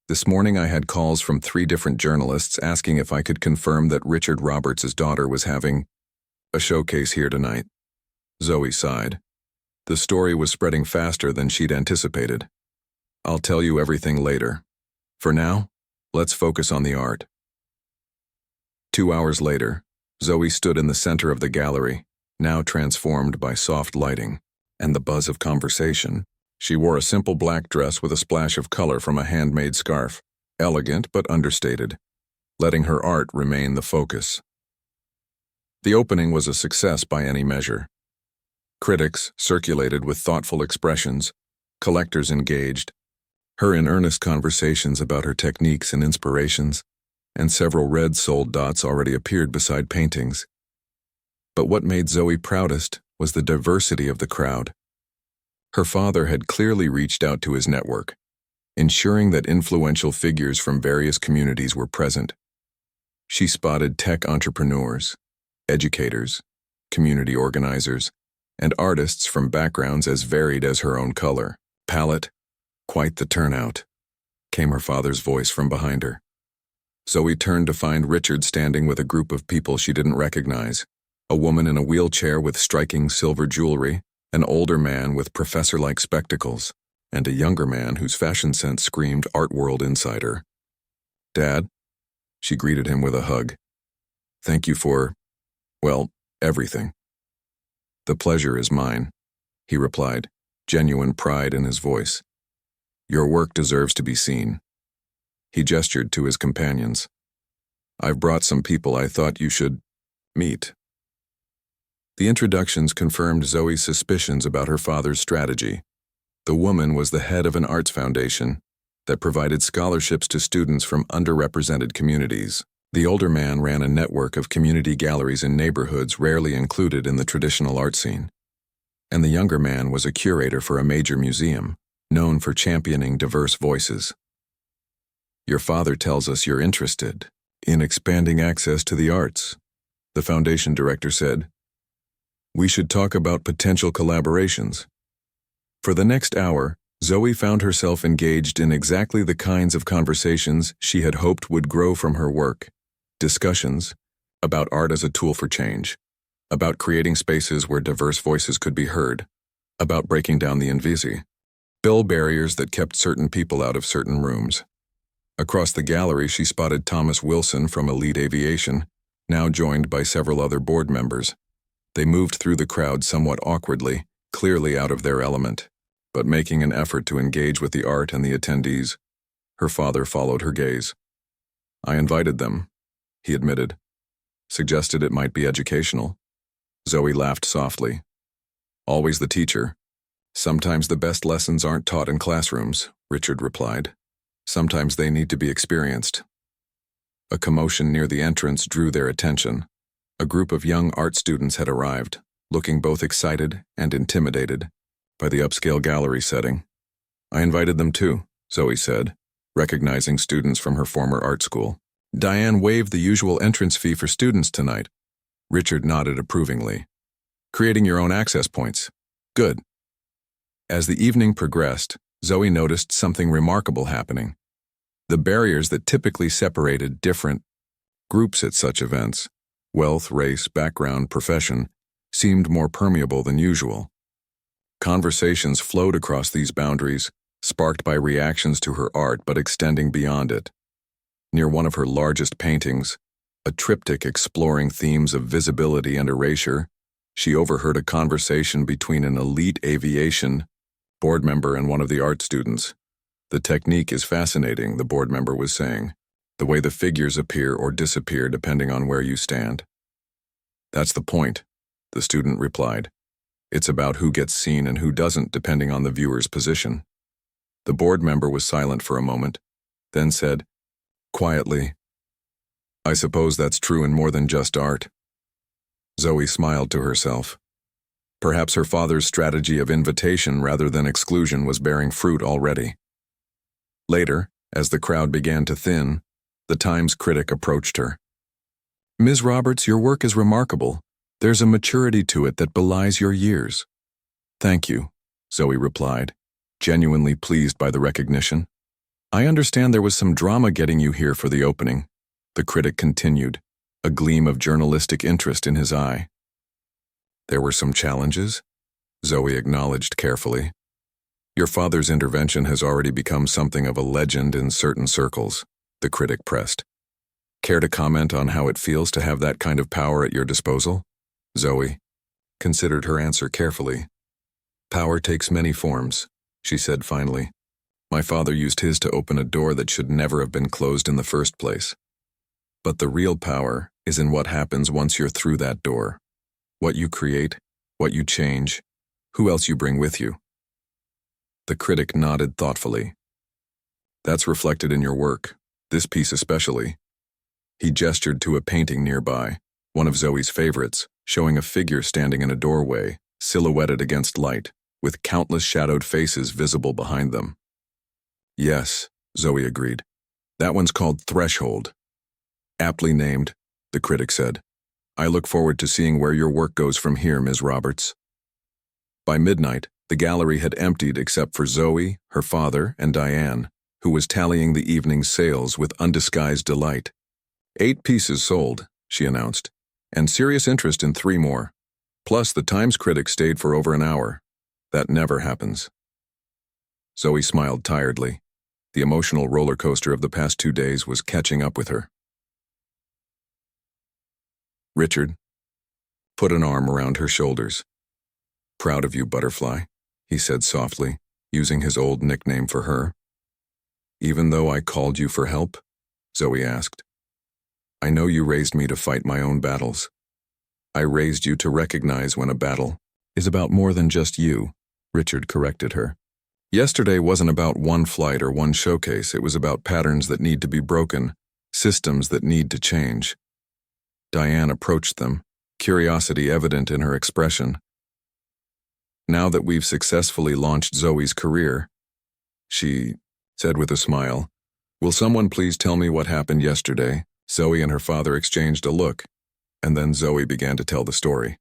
"This morning I had calls from 3 different journalists asking if I could confirm that Richard Roberts' daughter was having a showcase here tonight." Zoe sighed. The story was spreading faster than she'd anticipated. "I'll tell you everything later. For now, let's focus on the art." 2 hours later, Zoe stood in the center of the gallery, now transformed by soft lighting and the buzz of conversation. She wore a simple black dress with a splash of color from a handmade scarf, elegant but understated, letting her art remain the focus. The opening was a success by any measure. Critics circulated with thoughtful expressions, collectors engaged, her in earnest conversations about her techniques and inspirations, and several red sold dots already appeared beside paintings. But what made Zoe proudest was the diversity of the crowd. Her father had clearly reached out to his network, ensuring that influential figures from various communities were present. She spotted tech entrepreneurs, educators, community organizers, and artists from backgrounds as varied as her own color palette. "Quite the turnout," came her father's voice from behind her. Zoe turned to find Richard standing with a group of people she didn't recognize. A woman in a wheelchair with striking silver jewelry, an older man with professor-like spectacles, and a younger man whose fashion sense screamed art world insider. "Dad?" She greeted him with a hug. "Thank you for, well, everything." "The pleasure is mine," he replied, genuine pride in his voice. "Your work deserves to be seen." He gestured to his companions. "I've brought some people I thought you should meet." The introductions confirmed Zoe's suspicions about her father's strategy. The woman was the head of an arts foundation that provided scholarships to students from underrepresented communities. The older man ran a network of community galleries in neighborhoods rarely included in the traditional art scene. And the younger man was a curator for a major museum, known for championing diverse voices. "Your father tells us you're interested in expanding access to the arts," the foundation director said. "We should talk about potential collaborations." For the next hour, Zoe found herself engaged in exactly the kinds of conversations she had hoped would grow from her work. Discussions about art as a tool for change, about creating spaces where diverse voices could be heard, about breaking down the invisible barriers that kept certain people out of certain rooms. Across the gallery, she spotted Thomas Wilson from Elite Aviation, now joined by several other board members. They moved through the crowd somewhat awkwardly, clearly out of their element, but making an effort to engage with the art and the attendees. Her father followed her gaze. "I invited them," he admitted. "Suggested it might be educational." Zoe laughed softly. "Always the teacher. Sometimes the best lessons aren't taught in classrooms," Richard replied. "Sometimes they need to be experienced." A commotion near the entrance drew their attention. A group of young art students had arrived, looking both excited and intimidated by the upscale gallery setting. "I invited them too," Zoe said, recognizing students from her former art school. "Diane waived the usual entrance fee for students tonight." Richard nodded approvingly. "Creating your own access points. Good." As the evening progressed, Zoe noticed something remarkable happening. The barriers that typically separated different groups at such events, wealth, race, background, profession, seemed more permeable than usual. Conversations flowed across these boundaries, sparked by reactions to her art but extending beyond it. Near one of her largest paintings, a triptych exploring themes of visibility and erasure, she overheard a conversation between an elite aviation board member and one of the art students. "The technique is fascinating," the board member was saying. "The way the figures appear or disappear depending on where you stand." "That's the point," the student replied. "It's about who gets seen and who doesn't depending on the viewer's position." The board member was silent for a moment, then said, quietly, "I suppose that's true in more than just art." Zoe smiled to herself. Perhaps her father's strategy of invitation rather than exclusion was bearing fruit already. Later, as the crowd began to thin, the Times critic approached her. "Ms. Roberts, your work is remarkable. There's a maturity to it that belies your years." "Thank you," Zoe replied, genuinely pleased by the recognition. "I understand there was some drama getting you here for the opening," the critic continued, a gleam of journalistic interest in his eye. "There were some challenges," Zoe acknowledged carefully. "Your father's intervention has already become something of a legend in certain circles," the critic pressed. "Care to comment on how it feels to have that kind of power at your disposal?" Zoe considered her answer carefully. "Power takes many forms," she said finally. "My father used his to open a door that should never have been closed in the first place. But the real power is in what happens once you're through that door. What you create, what you change, who else you bring with you." The critic nodded thoughtfully. "That's reflected in your work, this piece especially." He gestured to a painting nearby, one of Zoe's favorites, showing a figure standing in a doorway, silhouetted against light, with countless shadowed faces visible behind them. "Yes," Zoe agreed. "That one's called Threshold." "Aptly named," the critic said. "I look forward to seeing where your work goes from here, Ms. Roberts." By midnight, the gallery had emptied except for Zoe, her father, and Diane, who was tallying the evening's sales with undisguised delight. 8 pieces sold, she announced, and serious interest in 3 more. Plus, the Times critic stayed for over an hour. That never happens. Zoe smiled tiredly. The emotional roller coaster of the past 2 days was catching up with her. Richard put an arm around her shoulders. "Proud of you, Butterfly," he said softly, using his old nickname for her. "Even though I called you for help?" Zoe asked. "I know you raised me to fight my own battles. I raised you to recognize when a battle is about more than just you," Richard corrected her. "Yesterday wasn't about one flight or one showcase, it was about patterns that need to be broken, systems that need to change." Diane approached them, curiosity evident in her expression. "Now that we've successfully launched Zoe's career," she said with a smile, "will someone please tell me what happened yesterday?" Zoe and her father exchanged a look, and then Zoe began to tell the story.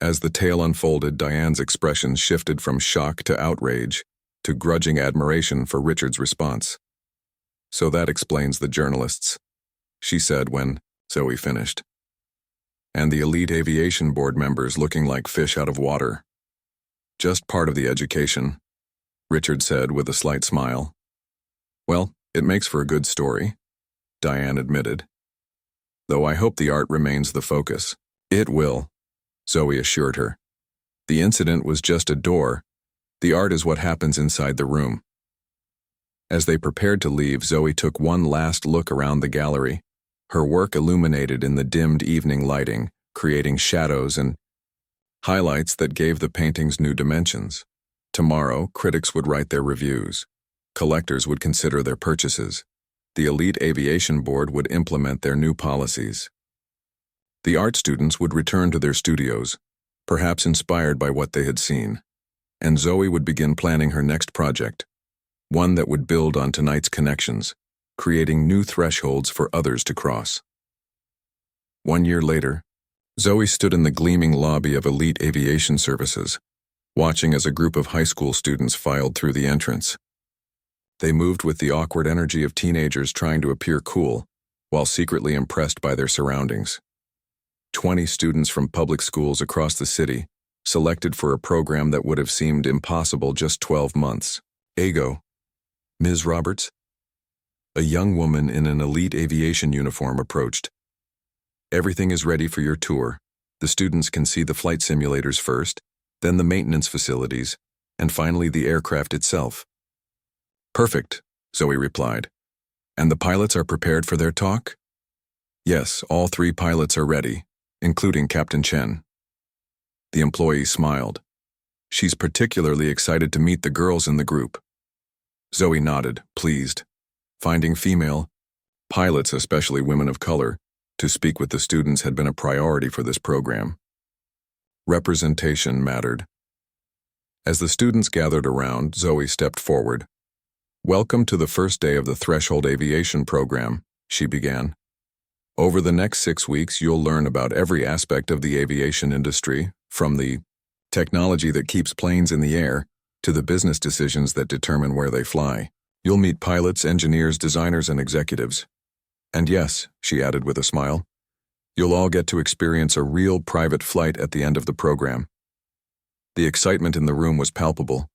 As the tale unfolded, Diane's expression shifted from shock to outrage to grudging admiration for Richard's response. "So that explains the journalists," she said when Zoe finished. "And the elite aviation board members looking like fish out of water. Just part of the education," Richard said with a slight smile. "Well, it makes for a good story," Diane admitted. "Though I hope the art remains the focus." "It will," Zoe assured her. "The incident was just a door. The art is what happens inside the room." As they prepared to leave, Zoe took one last look around the gallery, her work illuminated in the dimmed evening lighting, creating shadows and highlights that gave the paintings new dimensions. Tomorrow, critics would write their reviews. Collectors would consider their purchases. The elite aviation board would implement their new policies. The art students would return to their studios, perhaps inspired by what they had seen. And Zoe would begin planning her next project, one that would build on tonight's connections, creating new thresholds for others to cross. 1 year later, Zoe stood in the gleaming lobby of Elite Aviation Services, watching as a group of high school students filed through the entrance. They moved with the awkward energy of teenagers trying to appear cool, while secretly impressed by their surroundings. 20 students from public schools across the city, selected for a program that would have seemed impossible just 12 months. Ago. Ms. Roberts? A young woman in an elite aviation uniform approached. Everything is ready for your tour. The students can see the flight simulators first, then the maintenance facilities, and finally the aircraft itself. Perfect, Zoe replied. And the pilots are prepared for their talk? Yes, all 3 pilots are ready, including Captain Chen. The employee smiled. She's particularly excited to meet the girls in the group. Zoe nodded, pleased. Finding female pilots, especially women of color, to speak with the students had been a priority for this program. Representation mattered. As the students gathered around, Zoe stepped forward. Welcome to the first day of the Threshold Aviation program, she began. Over the next 6 weeks, you'll learn about every aspect of the aviation industry, from the technology that keeps planes in the air to the business decisions that determine where they fly. You'll meet pilots, engineers, designers, and executives. And yes, she added with a smile, you'll all get to experience a real private flight at the end of the program. The excitement in the room was palpable.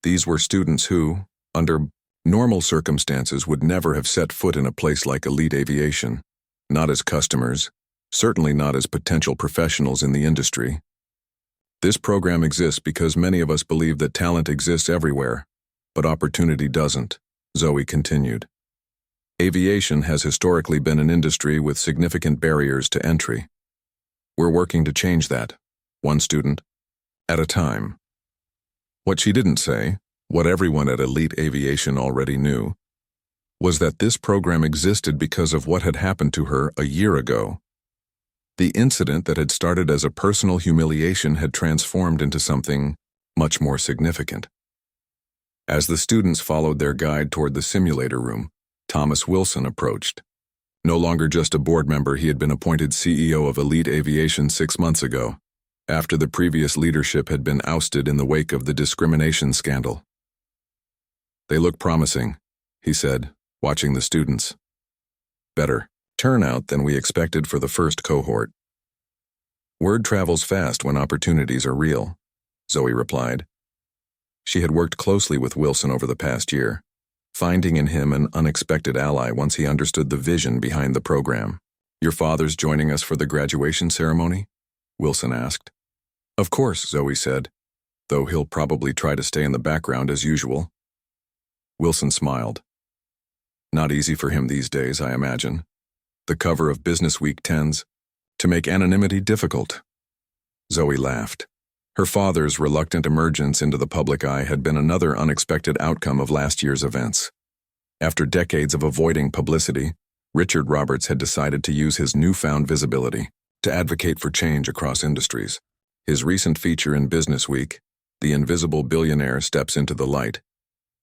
These were students who, under normal circumstances, would never have set foot in a place like elite aviation. Not as customers, certainly not as potential professionals in the industry. This program exists because many of us believe that talent exists everywhere, but opportunity doesn't, Zoe continued. Aviation has historically been an industry with significant barriers to entry. We're working to change that, one student at a time. What she didn't say, what everyone at Elite Aviation already knew, was that this program existed because of what had happened to her a year ago. The incident that had started as a personal humiliation had transformed into something much more significant. As the students followed their guide toward the simulator room, Thomas Wilson approached. No longer just a board member, he had been appointed CEO of Elite Aviation 6 months ago, after the previous leadership had been ousted in the wake of the discrimination scandal. They look promising, he said, watching the students. Better turnout than we expected for the first cohort. Word travels fast when opportunities are real, Zoe replied. She had worked closely with Wilson over the past year, finding in him an unexpected ally once he understood the vision behind the program. Your father's joining us for the graduation ceremony? Wilson asked. Of course, Zoe said, though he'll probably try to stay in the background as usual. Wilson smiled. Not easy for him these days, I imagine. The cover of Business Week tends to make anonymity difficult. Zoe laughed. Her father's reluctant emergence into the public eye had been another unexpected outcome of last year's events. After decades of avoiding publicity, Richard Roberts had decided to use his newfound visibility to advocate for change across industries. His recent feature in Business Week, The Invisible Billionaire Steps into the Light,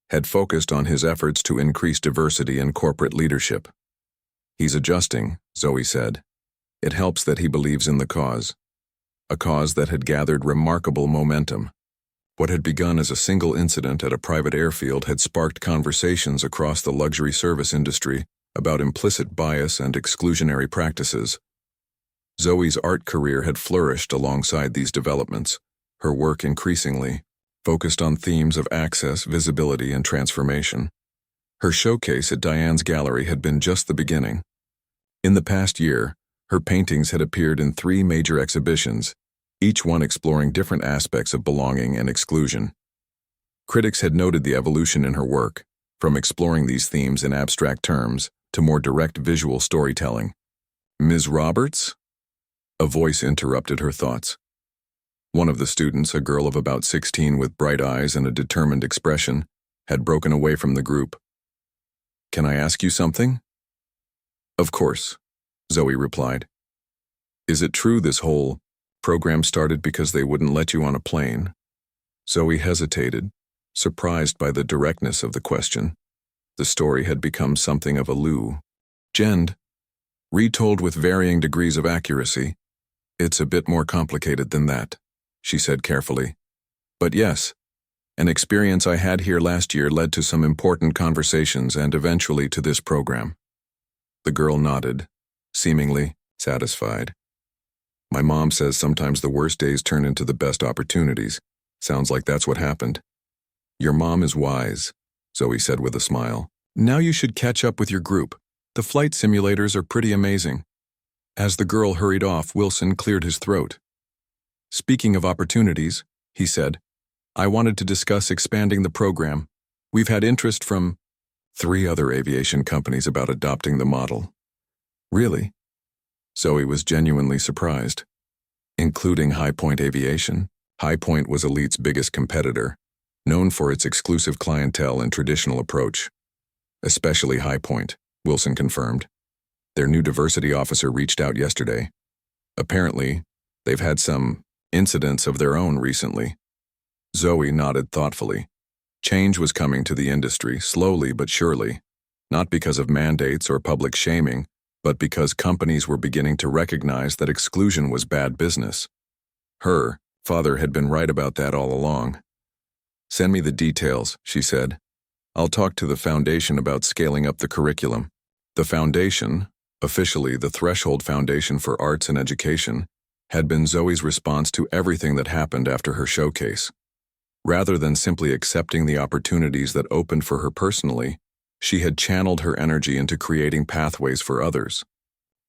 had focused on his efforts to increase diversity in corporate leadership. He's adjusting, Zoe said. It helps that he believes in the cause. A cause that had gathered remarkable momentum. What had begun as a single incident at a private airfield had sparked conversations across the luxury service industry about implicit bias and exclusionary practices. Zoe's art career had flourished alongside these developments, her work increasingly focused on themes of access, visibility, and transformation. Her showcase at Diane's gallery had been just the beginning. In the past year, her paintings had appeared in 3 major exhibitions, each one exploring different aspects of belonging and exclusion. Critics had noted the evolution in her work, from exploring these themes in abstract terms to more direct visual storytelling. Ms. Roberts? A voice interrupted her thoughts. One of the students, a girl of about 16 with bright eyes and a determined expression, had broken away from the group. Can I ask you something? Of course, Zoe replied. Is it true this whole program started because they wouldn't let you on a plane? Zoe hesitated, surprised by the directness of the question. The story had become something of a legend, retold with varying degrees of accuracy. It's a bit more complicated than that, she said carefully. But yes, an experience I had here last year led to some important conversations and eventually to this program. The girl nodded, seemingly satisfied. My mom says sometimes the worst days turn into the best opportunities. Sounds like that's what happened. Your mom is wise, Zoe said with a smile. Now you should catch up with your group. The flight simulators are pretty amazing. As the girl hurried off, Wilson cleared his throat. Speaking of opportunities, he said, I wanted to discuss expanding the program. We've had interest from 3 other aviation companies about adopting the model. Really? Zoe was genuinely surprised. Including High Point Aviation. High Point was Elite's biggest competitor, known for its exclusive clientele and traditional approach. Especially High Point, Wilson confirmed. Their new diversity officer reached out yesterday. Apparently, they've had some incidents of their own recently. Zoe nodded thoughtfully. Change was coming to the industry, slowly but surely, not because of mandates or public shaming, but because companies were beginning to recognize that exclusion was bad business. Her father had been right about that all along. Send me the details, she said. I'll talk to the foundation about scaling up the curriculum. The foundation, officially the Threshold Foundation for Arts and Education, had been Zoe's response to everything that happened after her showcase. Rather than simply accepting the opportunities that opened for her personally, she had channeled her energy into creating pathways for others.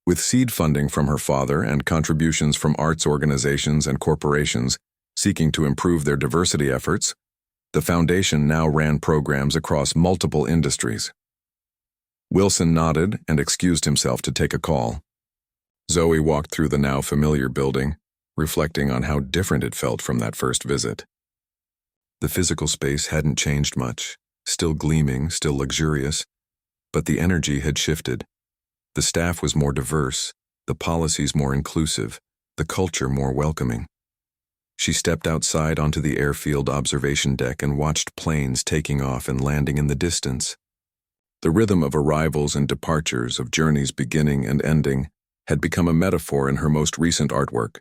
With seed funding from her father and contributions from arts organizations and corporations seeking to improve their diversity efforts, the foundation now ran programs across multiple industries. Wilson nodded and excused himself to take a call. Zoe walked through the now familiar building, reflecting on how different it felt from that first visit. The physical space hadn't changed much, still gleaming, still luxurious, but the energy had shifted. The staff was more diverse, the policies more inclusive, the culture more welcoming. She stepped outside onto the airfield observation deck and watched planes taking off and landing in the distance. The rhythm of arrivals and departures, of journeys beginning and ending, had become a metaphor in her most recent artwork,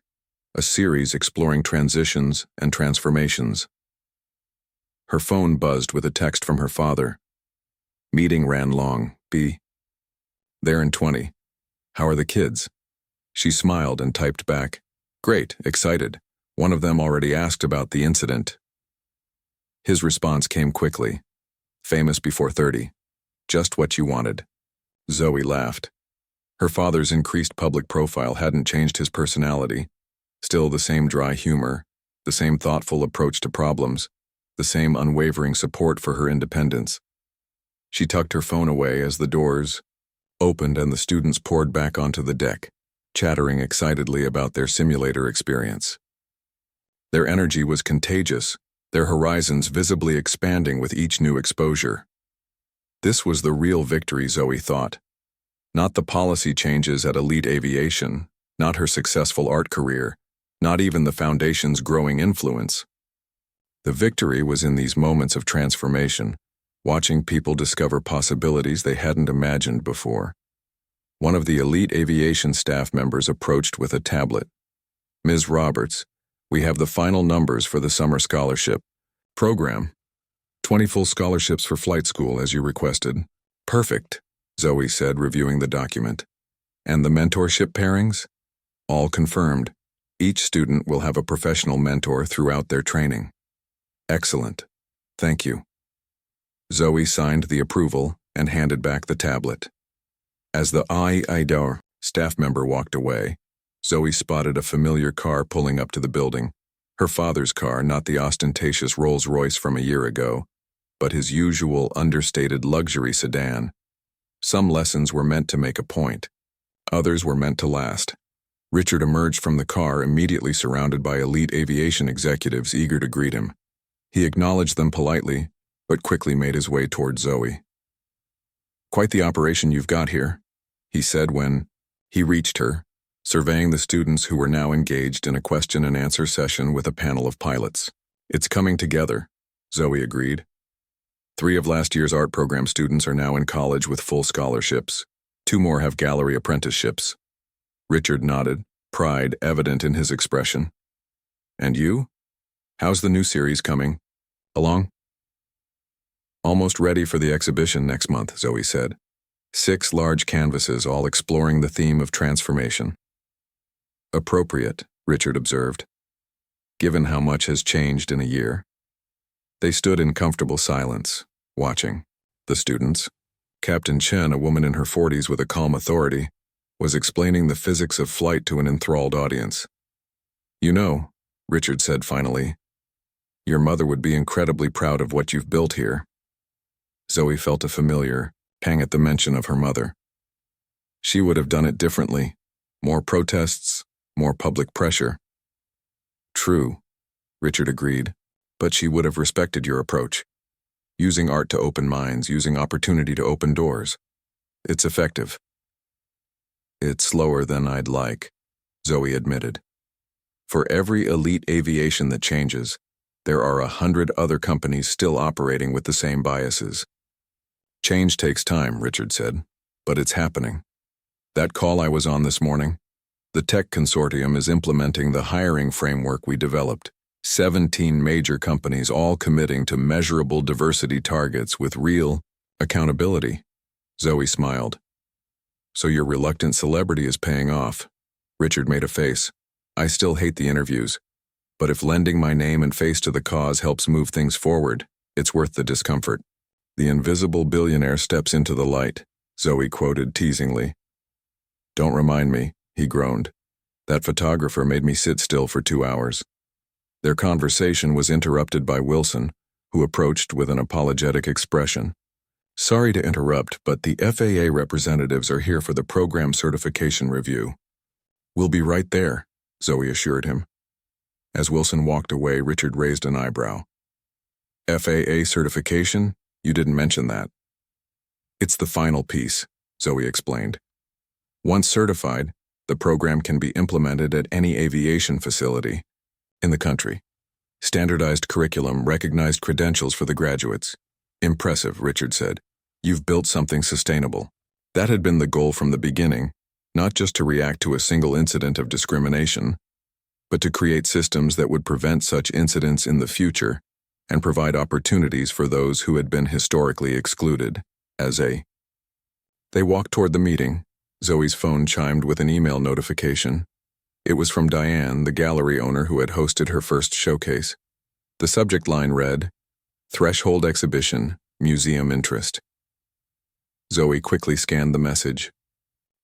a series exploring transitions and transformations. Her phone buzzed with a text from her father. Meeting ran long, B. There in 20. How are the kids? She smiled and typed back. Great, excited. One of them already asked about the incident. His response came quickly. Famous before 30. Just what you wanted. Zoe laughed. Her father's increased public profile hadn't changed his personality. Still the same dry humor, the same thoughtful approach to problems, the same unwavering support for her independence. She tucked her phone away as the doors opened and the students poured back onto the deck, chattering excitedly about their simulator experience. Their energy was contagious, their horizons visibly expanding with each new exposure. This was the real victory, Zoe thought. Not the policy changes at Elite Aviation, not her successful art career, not even the foundation's growing influence. The victory was in these moments of transformation, watching people discover possibilities they hadn't imagined before. One of the Elite Aviation staff members approached with a tablet. Ms. Roberts, we have the final numbers for the summer scholarship program. 20 full scholarships for flight school as you requested. Perfect, Zoe said, reviewing the document. And the mentorship pairings? All confirmed. Each student will have a professional mentor throughout their training. Excellent. Thank you. Zoe signed the approval and handed back the tablet. As the HOA staff member walked away, Zoe spotted a familiar car pulling up to the building. Her father's car, not the ostentatious Rolls-Royce from a year ago, but his usual understated luxury sedan. Some lessons were meant to make a point. Others were meant to last. Richard emerged from the car immediately surrounded by Elite Aviation executives eager to greet him. He acknowledged them politely, but quickly made his way toward Zoe. Quite the operation you've got here, he said when he reached her, surveying the students who were now engaged in a question-and-answer session with a panel of pilots. It's coming together, Zoe agreed. 3 of last year's art program students are now in college with full scholarships. 2 more have gallery apprenticeships. Richard nodded, pride evident in his expression. And you? How's the new series coming along? Almost ready for the exhibition next month, Zoe said. 6 large canvases all exploring the theme of transformation. Appropriate, Richard observed, given how much has changed in a year. They stood in comfortable silence, watching. The students. Captain Chen, a woman in her 40s with a calm authority, was explaining the physics of flight to an enthralled audience. "You know," Richard said finally, "your mother would be incredibly proud of what you've built here." Zoe felt a familiar pang at the mention of her mother. She would have done it differently. More protests, more public pressure. True, Richard agreed, but she would have respected your approach. Using art to open minds, using opportunity to open doors. It's effective. It's slower than I'd like, Zoe admitted. For every elite aviation that changes, there are 100 other companies still operating with the same biases. Change takes time, Richard said, but it's happening. That call I was on this morning, the tech consortium is implementing the hiring framework we developed. 17 major companies all committing to measurable diversity targets with real accountability. Zoe smiled. So your reluctant celebrity is paying off. Richard made a face. I still hate the interviews, but if lending my name and face to the cause helps move things forward, it's worth the discomfort. The invisible billionaire steps into the light, Zoe quoted teasingly. Don't remind me, he groaned. That photographer made me sit still for 2 hours. Their conversation was interrupted by Wilson, who approached with an apologetic expression. Sorry to interrupt, but the FAA representatives are here for the program certification review. We'll be right there, Zoe assured him. As Wilson walked away, Richard raised an eyebrow. FAA certification? You didn't mention that. It's the final piece, Zoe explained. Once certified, the program can be implemented at any aviation facility in the country. Standardized curriculum, recognized credentials for the graduates. Impressive, Richard said. You've built something sustainable. That had been the goal from the beginning, not just to react to a single incident of discrimination, but to create systems that would prevent such incidents in the future and provide opportunities for those who had been historically excluded. They walked toward the meeting. Zoe's phone chimed with an email notification. It was from Diane, the gallery owner who had hosted her first showcase. The subject line read, Threshold Exhibition, Museum Interest. Zoe quickly scanned the message.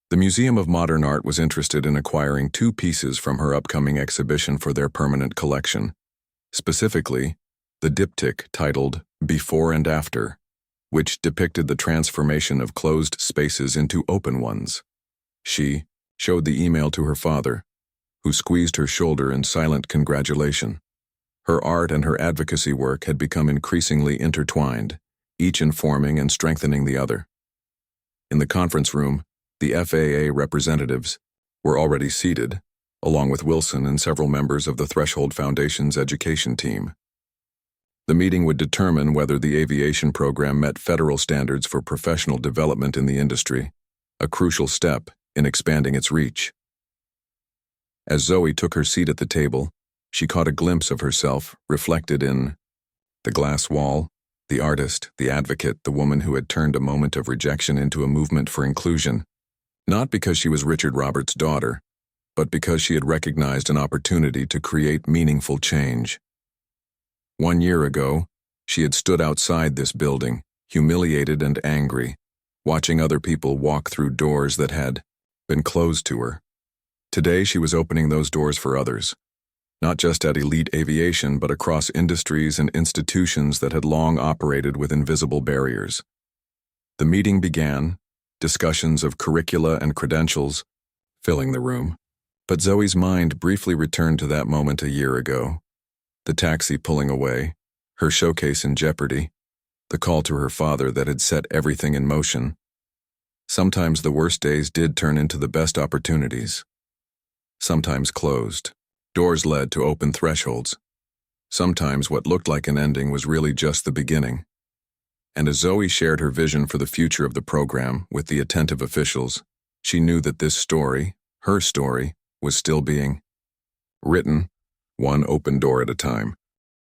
The Museum of Modern Art was interested in acquiring 2 pieces from her upcoming exhibition for their permanent collection. Specifically, the diptych titled Before and After, which depicted the transformation of closed spaces into open ones. She showed the email to her father, who squeezed her shoulder in silent congratulation. Her art and her advocacy work had become increasingly intertwined, each informing and strengthening the other. In the conference room, the FAA representatives were already seated, along with Wilson and several members of the Threshold Foundation's education team. The meeting would determine whether the aviation program met federal standards for professional development in the industry, a crucial step in expanding its reach. As Zoe took her seat at the table, she caught a glimpse of herself reflected in the glass wall, the artist, the advocate, the woman who had turned a moment of rejection into a movement for inclusion, not because she was Richard Roberts' daughter, but because she had recognized an opportunity to create meaningful change. 1 year ago, she had stood outside this building, humiliated and angry, watching other people walk through doors that had been closed to her. Today, she was opening those doors for others, not just at elite aviation, but across industries and institutions that had long operated with invisible barriers. The meeting began, discussions of curricula and credentials filling the room, but Zoe's mind briefly returned to that moment a year ago. The taxi pulling away, her showcase in jeopardy, the call to her father that had set everything in motion. Sometimes the worst days did turn into the best opportunities. Sometimes closed. Doors led to open thresholds. Sometimes what looked like an ending was really just the beginning. And as Zoe shared her vision for the future of the program with the attentive officials, she knew that this story, her story, was still being written, one open door at a time.